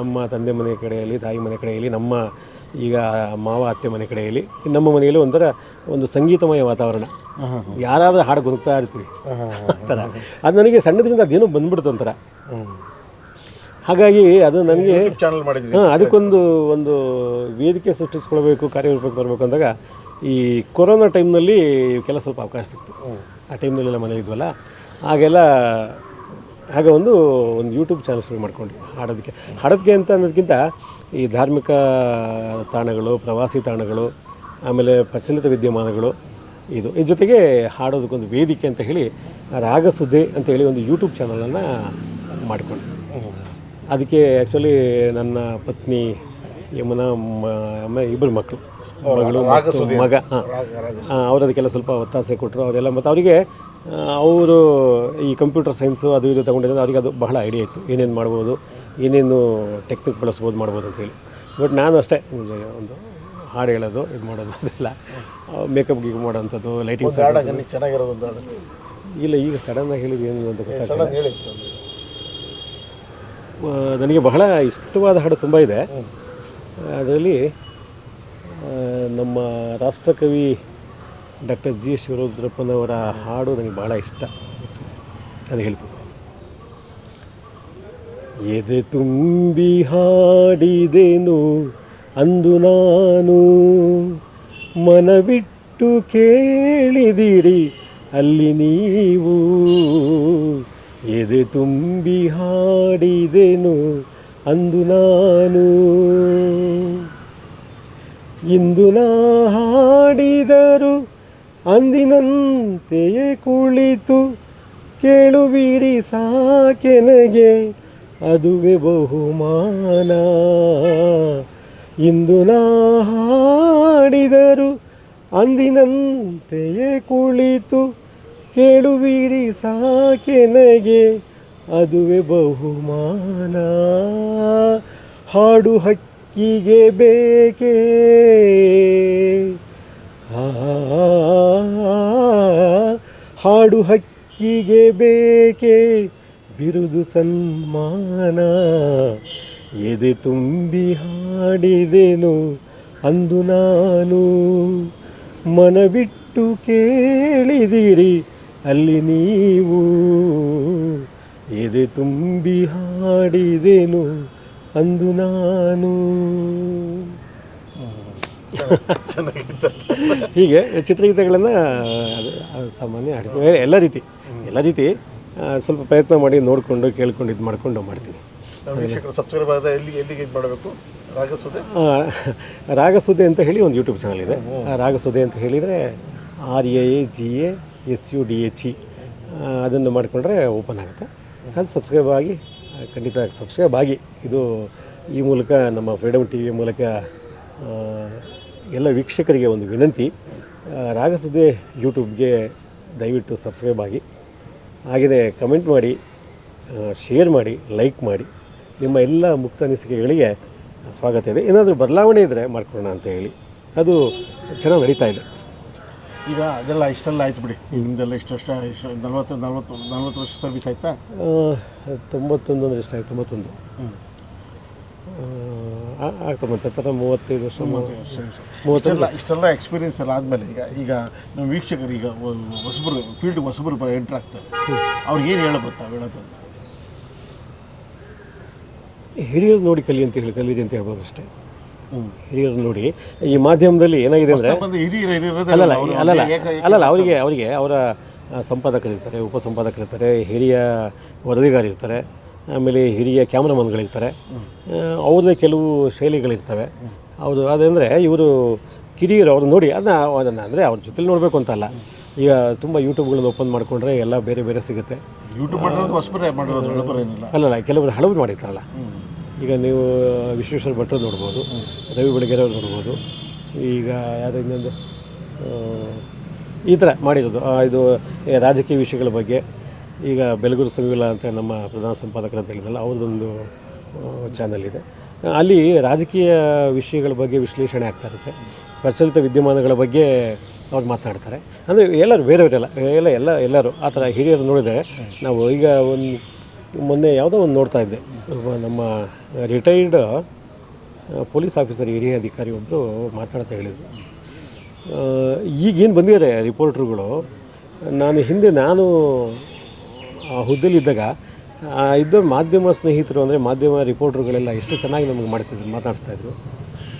ನಮ್ಮ ತಂದೆ ಮನೆ ಕಡೆಯಲ್ಲಿ, ತಾಯಿ ಮನೆ ಕಡೆಯಲ್ಲಿ, ನಮ್ಮ ಈಗ ಮಾವ ಅತ್ತೆ ಮನೆ ಕಡೆಯಲ್ಲಿ, ನಮ್ಮ ಮನೆಯಲ್ಲಿ ಒಂದು ಸಂಗೀತಮಯ ವಾತಾವರಣ. ಯಾರಾದರೂ ಹಾಡು ಗುರುಗ್ತಾ ಇರ್ತೀವಿ ಆ ಥರ. ಅದು ನನಗೆ ಸಣ್ಣದ್ರಿಂದ ಅದೇನೋ ಬಂದ್ಬಿಡ್ತು ಒಂಥರ. ಹಾಗಾಗಿ ಅದು ನನಗೆ ಚಾನಲ್ ಮಾಡಿದ್ವಿ. ಒಂದು ವೇದಿಕೆ ಸೃಷ್ಟಿಸ್ಕೊಳ್ಬೇಕು, ಕಾರ್ಯರೂಪಕ್ಕೆ ಬರಬೇಕು ಅಂದಾಗ ಈ ಕೊರೋನಾ ಟೈಮ್ನಲ್ಲಿ ಕೆಲಸ ಸ್ವಲ್ಪ ಅವಕಾಶ ಸಿಕ್ತು. ಆ ಟೈಮ್ನಲ್ಲೆಲ್ಲ ಮನೇಲಿ ಇದ್ವಲ್ಲ, ಆಗ ಒಂದು ಯೂಟ್ಯೂಬ್ ಚಾನಲ್ ಶುರು ಮಾಡ್ಕೊಂಡ್ವಿ ಹಾಡೋದಕ್ಕೆ ಅಂತ ಅನ್ನೋದಕ್ಕಿಂತ ಈ ಧಾರ್ಮಿಕ ತಾಣಗಳು, ಪ್ರವಾಸಿ ತಾಣಗಳು, ಆಮೇಲೆ ಪ್ರಚಲಿತ ವಿದ್ಯಮಾನಗಳು, ಇದ್ರ ಜೊತೆಗೆ ಹಾಡೋದಕ್ಕೊಂದು ವೇದಿಕೆ ಅಂತ ಹೇಳಿ ರಾಗಸುದ್ದಿ ಅಂತ ಹೇಳಿ ಒಂದು ಯೂಟ್ಯೂಬ್ ಚಾನಲನ್ನು ಮಾಡಿಕೊಂಡ್ವಿ. ಅದಕ್ಕೆ ಆ್ಯಕ್ಚುಲಿ ನನ್ನ ಪತ್ನಿ ಯಮುನಾ, ಇಬ್ಬರು ಮಕ್ಕಳು, ಮಗ, ಅವರು ಅದಕ್ಕೆಲ್ಲ ಸ್ವಲ್ಪ ಒತ್ತಾಸೆ ಕೊಟ್ಟರು. ಅವರೆಲ್ಲ ಮತ್ತು ಅವರಿಗೆ ಅವರು ಈ ಕಂಪ್ಯೂಟರ್ ಸೈನ್ಸು ಅದು ಇದು ತೊಗೊಂಡಿದ್ದಾರೆ. ಅವರಿಗೆ ಅದು ಬಹಳ ಐಡಿಯಾ ಇತ್ತು, ಏನೇನು ಮಾಡ್ಬೋದು, ಏನೇನು ಟೆಕ್ನಿಕ್ ಮಾಡ್ಬೋದು ಅಂತೇಳಿ. ಬಟ್ ನಾನು ಅಷ್ಟೇ ಒಂದು ಹಾಡು ಹೇಳೋದು, ಇದು ಮಾಡೋದು, ಅದೆಲ್ಲ ಮೇಕಪ್ ಗೀಕ್ ಮಾಡೋವಂಥದ್ದು, ಲೈಟಿಂಗ್ ಚೆನ್ನಾಗಿರೋದು. ಇಲ್ಲ, ಈಗ ಸಡನ್ನಾಗಿ ಹೇಳಿದ್ದು ಏನು ಅಂತ ಗೊತ್ತಾಗ್ತದೆ. ನನಗೆ ಬಹಳ ಇಷ್ಟವಾದ ಹಾಡು ತುಂಬ ಇದೆ. ಅದರಲ್ಲಿ ನಮ್ಮ ರಾಷ್ಟ್ರಕವಿ ಡಾಕ್ಟರ್ ಜಿ ಶಿವರುದ್ರಪ್ಪನವರ ಹಾಡು ನನಗೆ ಭಾಳ ಇಷ್ಟ. ಅದು ಹೇಳ್ತೀನಿ. ಎದೆ ತುಂಬಿ ಹಾಡಿದೆನು ಅಂದು ನಾನು, ಮನವಿಟ್ಟು ಕೇಳಿದಿರಿ ಅಲ್ಲಿ ನೀವು. ಎದೆ ತುಂಬಿ ಹಾಡಿದೆನು ಅಂದು ನಾನು, ಇಂದು ನಾ ಹಾಡಿದರು ಅಂದಿನಂತೆಯೇ ಕುಳಿತು ಕೇಳುವಿರಿ ಸಾಕೆನಗೆ ಅದುವೇ ಬಹುಮಾನ. ಇಂದು ನಾ ಹಾಡಿದರು ಅಂದಿನಂತೆಯೇ ಕುಳಿತು ಕೇಳುವಿರಿ ಸಾಕೆನಗೆ ಅದುವೇ ಬಹುಮಾನ. ಹಾಡು ಹಕ್ಕಿಗೆ ಬೇಕೇ ಹಾಡು ಹಕ್ಕಿಗೆ ಬೇಕೇ ಬಿರುದು ಸನ್ಮಾನ. ಎದೆ ತುಂಬಿ ಹಾಡಿದೆನು ಅಂದು ನಾನು, ಮನವಿಟ್ಟು ಕೇಳಿದಿರಿ ಅಲ್ಲಿ ನೀವು. ಎದೆ ತುಂಬಿ ಹಾಡಿದೆನು ಅಂದು ನಾನು. ಹೀಗೆ ಚಿತ್ರಗೀತೆಗಳನ್ನು ಸಾಮಾನ್ಯ ಹಾಡ್ತೀವಿ. ಎಲ್ಲ ರೀತಿ ಸ್ವಲ್ಪ ಪ್ರಯತ್ನ ಮಾಡಿ ನೋಡಿಕೊಂಡು ಕೇಳ್ಕೊಂಡು ಇದು ಮಾಡ್ಕೊಂಡು ಮಾಡ್ತೀನಿ. ಸಬ್ಸ್ಕ್ರೈಬ್ ಆದ ಎಲ್ಲಿಗೆ ಇದು ಮಾಡಬೇಕು? ರಾಗಸುದ್ದಿ ಅಂತ ಹೇಳಿ ಒಂದು ಯೂಟ್ಯೂಬ್ ಚಾನಲ್ ಇದೆ. ರಾಗಸುದ್ದಿ ಅಂತ ಹೇಳಿದರೆ RAGASUDHE, ಅದನ್ನು ಮಾಡಿಕೊಂಡ್ರೆ ಓಪನ್ ಆಗುತ್ತೆ. ಅದು ಸಬ್ಸ್ಕ್ರೈಬ್ ಆಗಿ, ಖಂಡಿತ ಸಬ್ಸ್ಕ್ರೈಬ್ ಆಗಿ. ಇದು ಈ ಮೂಲಕ ನಮ್ಮ ಫ್ರೀಡಮ್ TV ಮೂಲಕ ಎಲ್ಲ ವೀಕ್ಷಕರಿಗೆ ಒಂದು ವಿನಂತಿ, ರಾಗಸುದ್ದಿ ಯೂಟ್ಯೂಬ್ಗೆ ದಯವಿಟ್ಟು ಸಬ್ಸ್ಕ್ರೈಬ್ ಆಗಿ. ಹಾಗೆಯೇ ಕಮೆಂಟ್ ಮಾಡಿ, ಶೇರ್ ಮಾಡಿ, ಲೈಕ್ ಮಾಡಿ. ನಿಮ್ಮ ಎಲ್ಲ ಮುಕ್ತ ಅನಿಸಿಕೆಗಳಿಗೆ ಸ್ವಾಗತ ಇದೆ. ಏನಾದರೂ ಬದಲಾವಣೆ ಇದ್ದರೆ ಮಾಡ್ಕೊಳ್ಳೋಣ ಅಂತ ಹೇಳಿ. ಅದು ಚೆನ್ನಾಗಿ ನಡೀತಾ ಇದೆ. ಈಗ ಅದೆಲ್ಲ ಇಷ್ಟೆಲ್ಲ ಆಯ್ತು ಬಿಡಿ, ಈಗ ನಿಮ್ಮದೆಲ್ಲ ಇಷ್ಟು ವರ್ಷ 40 ವರ್ಷ ಸರ್ವಿಸ್ ಆಯ್ತಾ? 91 ಅಂದರೆ ಎಷ್ಟಾಯ್ತು? 91 ಆಗ್ತದೆ ಮತ್ತೆ ಥರ 35 ವರ್ಷ. 35 ಇಷ್ಟೆಲ್ಲ ಎಕ್ಸ್ಪೀರಿಯನ್ಸ್ ಎಲ್ಲ ಆದಮೇಲೆ ಈಗ ನಮ್ಮ ವೀಕ್ಷಕರು ಈಗ ಹೊಸಬರು ಎಂಟ್ರ್ ಆಗ್ತಾರೆ, ಅವ್ರಿಗೆ ಏನು ಹೇಳೋದು? ಹಿರಿಯರು ನೋಡಿ ಕಲೀರಿ ಅಂತ ಹೇಳ್ಬೋದು ಅಷ್ಟೇ. ಹಿರಿಯರು ನೋಡಿ ಈ ಮಾಧ್ಯಮದಲ್ಲಿ ಏನಾಗಿದೆ ಅಂದರೆ ಅಲ್ಲಲ್ಲ ಅವರಿಗೆ ಅವರ ಸಂಪಾದಕರಿರ್ತಾರೆ, ಉಪಸಂಪಾದಕರಿರ್ತಾರೆ, ಹಿರಿಯ ವರದಿಗಾರ ಇರ್ತಾರೆ, ಆಮೇಲೆ ಹಿರಿಯ ಕ್ಯಾಮ್ರಾಮನ್ಗಳಿರ್ತಾರೆ, ಅವ್ರದ್ದೇ ಕೆಲವು ಶೈಲಿಗಳಿರ್ತವೆ. ಹೌದು, ಅದಂದರೆ ಇವರು ಕಿರಿಯರು ಅವ್ರು ನೋಡಿ ಅದನ್ನು ಅಂದರೆ ಅವ್ರ ಜೊತೆಲಿ ನೋಡಬೇಕು ಅಂತ ಅಲ್ಲ. ಈಗ ತುಂಬ ಯೂಟ್ಯೂಬ್ಗಳನ್ನು ಓಪನ್ ಮಾಡಿಕೊಂಡ್ರೆ ಎಲ್ಲ ಬೇರೆ ಬೇರೆ ಸಿಗುತ್ತೆ. ಅಲ್ಲಲ್ಲ, ಕೆಲವರು ಹಳಬರು ಮಾಡಿರ್ತಾರಲ್ಲ. ಈಗ ನೀವು ವಿಶ್ವೇಶ್ವರ ಭಟ್ರು ನೋಡ್ಬೋದು, ರವಿ ಬೆಳಗೆರೆಯವ್ರು ನೋಡ್ಬೋದು, ಈಗ ಯಾವುದೋ ಇನ್ನೊಂದು ಈ ಥರ ಮಾಡಿರೋದು ಇದು ರಾಜಕೀಯ ವಿಷಯಗಳ ಬಗ್ಗೆ. ಈಗ ಬೆಲಗೂರು ಸಂವಿಲ ಅಂತ ನಮ್ಮ ಪ್ರಧಾನ ಸಂಪಾದಕರು ಅಂತ ಹೇಳಿದ್ರಲ್ಲ, ಅವ್ರದ್ದೊಂದು ಚಾನಲ್ ಇದೆ. ಅಲ್ಲಿ ರಾಜಕೀಯ ವಿಷಯಗಳ ಬಗ್ಗೆ ವಿಶ್ಲೇಷಣೆ ಆಗ್ತಾ ಇರುತ್ತೆ, ಪ್ರಚಲಿತ ವಿದ್ಯಮಾನಗಳ ಬಗ್ಗೆ ಅವ್ರು ಮಾತನಾಡ್ತಾರೆ. ಅಂದರೆ ಎಲ್ಲರೂ ಬೇರೆಯವರೆಲ್ಲ ಎಲ್ಲರೂ ಆ ಥರ ಹಿರಿಯರು ನೋಡಿದರೆ ನಾವು ಈಗ ಮೊನ್ನೆ ಯಾವುದೋ ಒಂದು ನೋಡ್ತಾ ಇದ್ದೆ, ನಮ್ಮ ರಿಟೈರ್ಡ್ ಪೊಲೀಸ್ ಆಫೀಸರ್ ಹಿರಿಯ ಅಧಿಕಾರಿ ಒಬ್ಬರು ಮಾತಾಡ್ತಾ ಹೇಳಿದರು, ಈಗೇನು ಬಂದಿದ್ದಾರೆ ರಿಪೋರ್ಟ್ರುಗಳು, ನಾನು ಆ ಹುದ್ದೆಲಿದ್ದಾಗ ಇದ್ದ ಮಾಧ್ಯಮ ಸ್ನೇಹಿತರು ಅಂದರೆ ಮಾಧ್ಯಮ ರಿಪೋರ್ಟ್ರುಗಳೆಲ್ಲ ಎಷ್ಟು ಚೆನ್ನಾಗಿ ನಮಗೆ ಮಾತಾಡಿಸ್ತಾಯಿದ್ರು.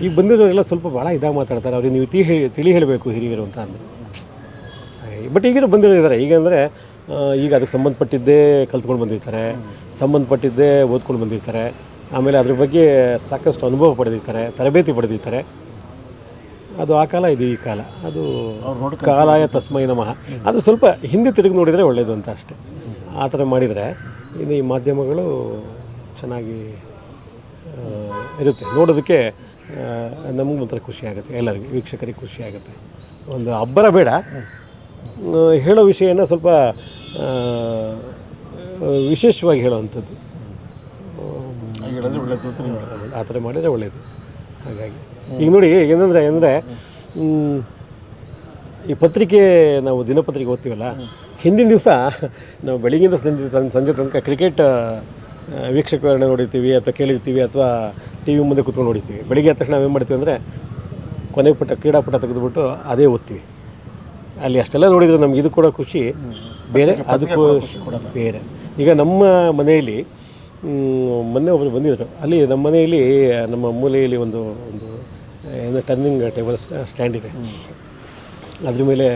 ಈಗ ಬಂದಿರೋರೆಲ್ಲ ಸ್ವಲ್ಪ ಭಾಳ ಇದಾಗಿ ಮಾತಾಡ್ತಾರೆ, ಅವ್ರಿಗೆ ನೀವು ತಿಳಿ ಹೇಳಬೇಕು ಹಿರಿಯರು ಅಂತ ಅಂದರು. ಬಟ್ ಈಗಿರೋ ಬಂದಿರೋದಿದ್ದಾರೆ, ಈಗ ಅಂದರೆ ಈಗ ಅದಕ್ಕೆ ಸಂಬಂಧಪಟ್ಟಿದ್ದೇ ಕಲ್ತ್ಕೊಂಡು ಬಂದಿರ್ತಾರೆ, ಸಂಬಂಧಪಟ್ಟಿದ್ದೇ ಓದ್ಕೊಂಡು ಬಂದಿರ್ತಾರೆ, ಆಮೇಲೆ ಅದ್ರ ಬಗ್ಗೆ ಸಾಕಷ್ಟು ಅನುಭವ ಪಡೆದಿರ್ತಾರೆ, ತರಬೇತಿ ಪಡೆದಿರ್ತಾರೆ. ಅದು ಆ ಕಾಲ, ಇದು ಈ ಕಾಲ, ಅದು ಕಾಲಾಯ ತಸ್ಮೈ ನಮಃ. ಅದು ಸ್ವಲ್ಪ ಹಿಂದೆ ತಿರುಗಿ ನೋಡಿದರೆ ಒಳ್ಳೆಯದು ಅಂತ ಅಷ್ಟೇ. ಆ ಥರ ಮಾಡಿದರೆ ಇನ್ನು ಈ ಮಾಧ್ಯಮಗಳು ಚೆನ್ನಾಗಿ ಇರುತ್ತೆ, ನೋಡೋದಕ್ಕೆ ನಮಗೂ ಒಂಥರ ಖುಷಿ ಆಗುತ್ತೆ, ಎಲ್ಲರಿಗೂ ವೀಕ್ಷಕರಿಗೆ ಖುಷಿ ಆಗುತ್ತೆ. ಒಂದು ಅಬ್ಬರ ಬೇಡ, ಹೇಳೋ ವಿಷಯನ ಸ್ವಲ್ಪ ವಿಶೇಷವಾಗಿ ಹೇಳೋವಂಥದ್ದು, ಆ ಥರ ಮಾಡಿದರೆ ಒಳ್ಳೆಯದು. ಹಾಗಾಗಿ ಈಗ ನೋಡಿ ಏನಂದರೆ ಈ ಪತ್ರಿಕೆ, ನಾವು ದಿನಪತ್ರಿಕೆ ಓದ್ತೀವಲ್ಲ, ಹಿಂದಿನ ದಿವಸ ನಾವು ಬೆಳಗ್ಗಿಂದ ಸಂಜೆ ತನಕ ಕ್ರಿಕೆಟ್ ವೀಕ್ಷಕರನ್ನ ನೋಡಿರ್ತೀವಿ ಅಥವಾ ಕೇಳಿರ್ತೀವಿ, ಅಥವಾ ಟಿ ವಿ ಮುಂದೆ ಕೂತ್ಕೊಂಡು ನೋಡಿರ್ತೀವಿ. ಬೆಳಿಗ್ಗೆ ಆದ ತಕ್ಷಣ ನಾವೇನು ಮಾಡ್ತೀವಿ ಅಂದರೆ ಕೊನೆ ಕ್ರೀಡಾಪಟ ತೆಗೆದುಬಿಟ್ಟು ಅದೇ ಓದ್ತೀವಿ. ಅಲ್ಲಿ ಅಷ್ಟೆಲ್ಲ ನೋಡಿದರೆ ನಮ್ಗೆ ಇದು ಕೂಡ ಖುಷಿ ಬೇರೆ, ಅದಕ್ಕೂ ಬೇರೆ. ಈಗ ನಮ್ಮ ಮನೆಯಲ್ಲಿ ಮೊನ್ನೆ ಒಬ್ಬರು ಬಂದಿದ್ದರು, ಅಲ್ಲಿ ನಮ್ಮ ಮನೆಯಲ್ಲಿ ನಮ್ಮ ಮೂಲೆಯಲ್ಲಿ ಒಂದು ಏನು ಟರ್ನಿಂಗ್ ಟೇಬಲ್ ಸ್ಟ್ಯಾಂಡ್ ಇದೆ. ಅದ್ರ ಮೇಲೆ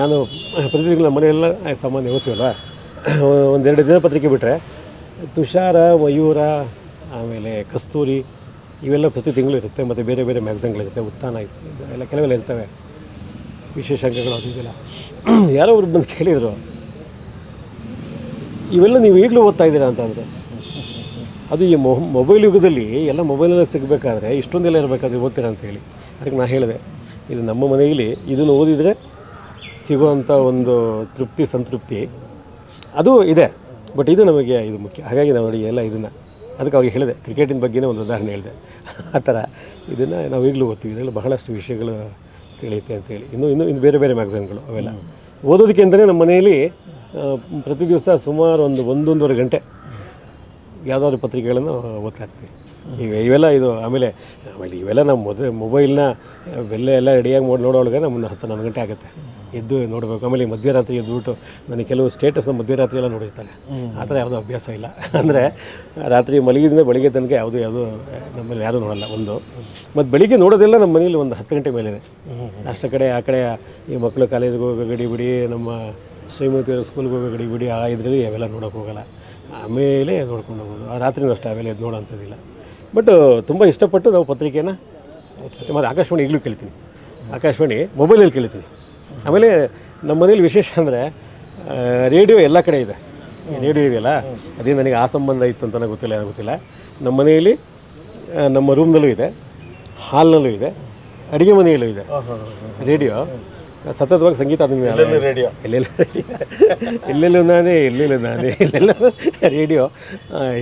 ನಾನು ಪ್ರತಿದಿನ ನಮ್ಮ ಮನೆಯೆಲ್ಲ ಸಾಮಾನ್ಯ ಓದ್ತೀವಲ್ಲ, ಒಂದೆರಡು ದಿನಪತ್ರಿಕೆ ಬಿಟ್ಟರೆ ತುಷಾರ, ಮಯೂರ, ಆಮೇಲೆ ಕಸ್ತೂರಿ ಇವೆಲ್ಲ ಪ್ರತಿ ತಿಂಗಳು ಇರುತ್ತೆ. ಮತ್ತು ಬೇರೆ ಬೇರೆ ಮ್ಯಾಗ್ಝಿನ್ಗಳಿರುತ್ತೆ, ಉತ್ಥಾನ ಎಲ್ಲ ಕೆಲವೆಲ್ಲ ಇರ್ತವೆ, ವಿಶೇಷ ಅಂಕಗಳು ಅದು ಇದೆಲ್ಲ. ಯಾರೋ ಒಬ್ರು ಬಂದು ಕೇಳಿದರು, ಇವೆಲ್ಲ ನೀವು ಈಗಲೂ ಓದ್ತಾ ಇದ್ದೀರಾ ಅಂತ ಅಂದರೆ, ಅದು ಈ ಮೊಬೈಲ್ ಯುಗದಲ್ಲಿ ಎಲ್ಲ ಮೊಬೈಲಲ್ಲೇ ಸಿಗಬೇಕಾದ್ರೆ ಇಷ್ಟೊಂದೆಲ್ಲ ಇರಬೇಕಾದ್ರೆ ಓದ್ತೀರಾ ಅಂತ ಹೇಳಿ. ಅದಕ್ಕೆ ನಾನು ಹೇಳಿದೆ, ಇದು ನಮ್ಮ ಮನೆಯಲ್ಲಿ ಇದನ್ನು ಓದಿದರೆ ಸಿಗುವಂಥ ಒಂದು ಸಂತೃಪ್ತಿ ಅದು ಇದೆ. ಬಟ್ ಇದು ನಮಗೆ ಇದು ಮುಖ್ಯ. ಹಾಗಾಗಿ ನಾವು ಎಲ್ಲ ಇದನ್ನು ಅದಕ್ಕೆ ಅವ್ರಿಗೆ ಹೇಳಿದೆ, ಕ್ರಿಕೆಟಿನ ಬಗ್ಗೆನೇ ಒಂದು ಉದಾಹರಣೆ ಹೇಳಿದೆ. ಆ ಥರ ಇದನ್ನು ನಾವು ಈಗಲೂ ಓದ್ತೀವಿ, ಇದರಲ್ಲಿ ಬಹಳಷ್ಟು ವಿಷಯಗಳು ತಿಳಿಯುತ್ತೆ ಅಂತೇಳಿ. ಇನ್ನು ಬೇರೆ ಬೇರೆ ಮ್ಯಾಗ್ಝಿನ್ಗಳು ಅವೆಲ್ಲ ಓದೋದಕ್ಕೆ ಅಂತಲೇ ನಮ್ಮ ಮನೆಯಲ್ಲಿ ಪ್ರತಿ ದಿವಸ ಸುಮಾರು 1-1.5 ಗಂಟೆ ಯಾವುದಾದ್ರು ಪತ್ರಿಕೆಗಳನ್ನು ಓದ್ತಾ ಇರ್ತೀವಿ. ಇವೆಲ್ಲ ಆಮೇಲೆ ಇವೆಲ್ಲ ನಮ್ಮ ಮೊಬೈಲ್ನ ಎಲ್ಲ ರೆಡಿಯಾಗಿ ನೋಡೋಳಗೆ ನಮ್ಮನ್ನು 10-11 ಗಂಟೆ ಆಗುತ್ತೆ ಎದ್ದು ನೋಡಬೇಕು. ಆಮೇಲೆ ಮಧ್ಯರಾತ್ರಿ ಎದ್ದುಬಿಟ್ಟು ನನಗೆ ಕೆಲವು ಸ್ಟೇಟಸ್ನ ಮಧ್ಯರಾತ್ರಿ ಎಲ್ಲ ನೋಡಿರ್ತಾರೆ. ಆ ಥರ ಯಾವುದೂ ಅಭ್ಯಾಸ ಇಲ್ಲ. ಅಂದರೆ ರಾತ್ರಿ ಮಲಗಿದಿಂದ ಬೆಳಿಗ್ಗೆ ತನಕ ಯಾವುದೂ ನಮ್ಮಲ್ಲಿ ಯಾರೂ ನೋಡಲ್ಲ ಒಂದು. ಮತ್ತು ಬೆಳಿಗ್ಗೆ ನೋಡೋದೆಲ್ಲ ನಮ್ಮ ಮನೇಲಿ ಒಂದು 10 ಗಂಟೆ ಮೇಲಿದೆ. ಅಷ್ಟ ಕಡೆ ಆ ಕಡೆ ಈ ಮಕ್ಕಳು ಕಾಲೇಜಿಗೆ ಹೋಗೋ ಗಡಿಬಿಡಿ, ನಮ್ಮ ಶ್ರೀಮತಿಯವರು ಸ್ಕೂಲ್ಗೆ ಹೋಗೋ ಗಡಿಬಿಡಿ, ಆ ಇದರಲ್ಲಿ ಅವೆಲ್ಲ ನೋಡೋಕೆ ಹೋಗೋಲ್ಲ. ಆಮೇಲೆ ನೋಡ್ಕೊಂಡು ಹೋಗೋದು. ಆ ರಾತ್ರಿನೂ ಅಷ್ಟೇ ಅವೆಲ್ಲ ಎದ್ದು ನೋಡೋಂಥದ್ದಿಲ್ಲ. ಬಟ್ ತುಂಬ ಇಷ್ಟಪಟ್ಟು ನಾವು ಪತ್ರಿಕೆನ ಮತ್ತು ಆಕಾಶವಾಣಿ ಈಗಲೂ ಕೇಳ್ತೀನಿ, ಆಕಾಶವಾಣಿ ಮೊಬೈಲಲ್ಲಿ ಕೇಳ್ತೀನಿ. ಆಮೇಲೆ ನಮ್ಮ ಮನೇಲಿ ವಿಶೇಷ ಅಂದರೆ ರೇಡಿಯೋ ಎಲ್ಲ ಕಡೆ ಇದೆ. ರೇಡಿಯೋ ಇದೆಯಲ್ಲ, ಅದೇ ನನಗೆ ಆ ಸಂಬಂಧ ಇತ್ತು ಅಂತ ಗೊತ್ತಿಲ್ಲ. ನಮ್ಮ ಮನೆಯಲ್ಲಿ ನಮ್ಮ ರೂಮ್ನಲ್ಲೂ ಇದೆ, ಹಾಲ್ನಲ್ಲೂ ಇದೆ, ಅಡುಗೆ ಮನೆಯಲ್ಲೂ ಇದೆ ರೇಡಿಯೋ. ಸತತವಾಗಿ ಸಂಗೀತ ಎಲ್ಲೆಲ್ಲೂ ನಾನೇ ಎಲ್ಲೆಲ್ಲ ರೇಡಿಯೋ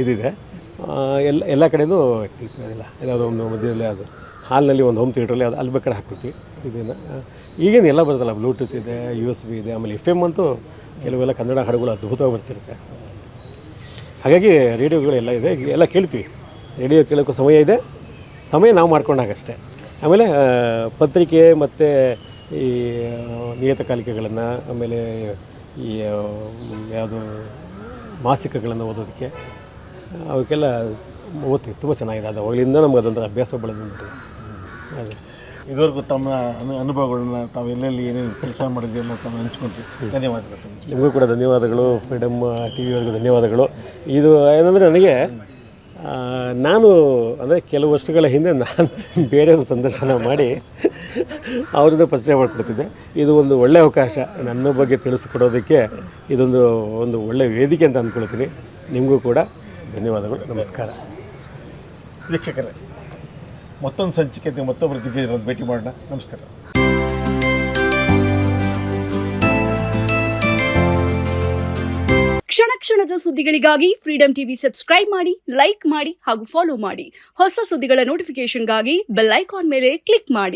ಇದಿದೆ. ಎಲ್ಲ ಕಡೆಯೂ ಕೇಳ್ತೀವಿ. ಅದೆಲ್ಲ ಯಾವುದೋ ಒಂದು ಮಧ್ಯದಲ್ಲಿ ಅದು ಹಾಲ್ನಲ್ಲಿ ಒಂದು ಹೋಮ್ ಥಿಯೇಟ್ರಲ್ಲಿ ಅಲ್ಲಿ ಬೇಕಾದ್ರೆ ಹಾಕ್ಬಿಡ್ತೀವಿ ಇದನ್ನು. ಈಗೇನು ಎಲ್ಲ ಬರ್ತಲ್ಲ, ಬ್ಲೂಟೂತ್ ಇದೆ, USB ಇದೆ, ಆಮೇಲೆ FM ಅಂತೂ ಕೆಲವೆಲ್ಲ ಕನ್ನಡ ಹಾಡುಗಳು ಅದ್ಭುತವಾಗಿ ಬರ್ತಿರುತ್ತೆ. ಹಾಗಾಗಿ ರೇಡಿಯೋಗಳು ಎಲ್ಲ ಇದೆ, ಎಲ್ಲ ಕೇಳ್ತೀವಿ. ರೇಡಿಯೋ ಕೇಳೋಕ್ಕೂ ಸಮಯ ಇದೆ, ಸಮಯ ನಾವು ಮಾಡ್ಕೊಂಡಾಗಷ್ಟೇ. ಆಮೇಲೆ ಪತ್ರಿಕೆ ಮತ್ತು ಈ ನಿಯತಕಾಲಿಕೆಗಳನ್ನು, ಆಮೇಲೆ ಈ ಯಾವುದು ಮಾಸಿಕಗಳನ್ನು ಓದೋದಕ್ಕೆ ಅವಕ್ಕೆಲ್ಲ ಓದ್ತೀವಿ. ತುಂಬ ಚೆನ್ನಾಗಿದೆ. ಅದು ಅವಾಗಲಿಂದ ನಮ್ಗೆ ಅದೊಂಥರ ಅಭ್ಯಾಸ ಬೆಳೆದ್ಬಿಟ್ಟಿದೆ. ಅದೇ ಇದುವರೆಗೂ ತಮ್ಮ ಅನುಭವಗಳನ್ನ ತಾವು ಎಲ್ಲೆಲ್ಲಿ ಏನೇನು ಕೆಲಸ ಮಾಡಿದ್ವಿ ಅನ್ನೋ ತಮ್ಮ ಹಂಚ್ಕೊಂಡ್ರಿ. ಧನ್ಯವಾದಗಳು ತಮಗೆ. ನಿಮಗೂ ಕೂಡ ಧನ್ಯವಾದಗಳು. ಫ್ರೀಡಮ್ TVವರೆಗೂ ಧನ್ಯವಾದಗಳು. ಇದು ಏನಂದರೆ ನನಗೆ ನಾನು ಅಂದರೆ ಕೆಲವು ವರ್ಷಗಳ ಹಿಂದೆ ನಾನು ಬೇರೆಯವ್ರ ಸಂದರ್ಶನ ಮಾಡಿ ಅವರಿಂದ ಪರಿಚಯ ಮಾಡಿಕೊಡ್ತಿದ್ದೆ. ಇದು ಒಂದು ಒಳ್ಳೆಯ ಅವಕಾಶ ನನ್ನ ಬಗ್ಗೆ ತಿಳಿಸ್ಕೊಡೋದಕ್ಕೆ. ಒಂದು ಒಳ್ಳೆಯ ವೇದಿಕೆ ಅಂತ ಅಂದ್ಕೊಳ್ತೀನಿ. ನಿಮಗೂ ಕೂಡ ಧನ್ಯವಾದಗಳು. ನಮಸ್ಕಾರ. ವೀಕ್ಷಕರೇ, ಮತ್ತೊಂದು ಸಂಚಿಕೆ ಮತ್ತೊಬ್ಬರ ದಿಗ್ಗಜರನ್ನು ಭೇಟಿ ಮಾಡೋಣ. ನಮಸ್ಕಾರ. ಕ್ಷಣ ಕ್ಷಣದ ಸುದ್ದಿಗಳಿಗಾಗಿ ಫ್ರೀಡಮ್ ಟಿವಿ ಸಬ್ಸ್ಕ್ರೈಬ್ ಮಾಡಿ, ಲೈಕ್ ಮಾಡಿ ಹಾಗೂ ಫಾಲೋ ಮಾಡಿ. ಹೊಸ ಸುದ್ದಿಗಳ ನೋಟಿಫಿಕೇಶನ್ಗಾಗಿ ಬೆಲ್ ಐಕಾನ್ ಮೇಲೆ ಕ್ಲಿಕ್ ಮಾಡಿ.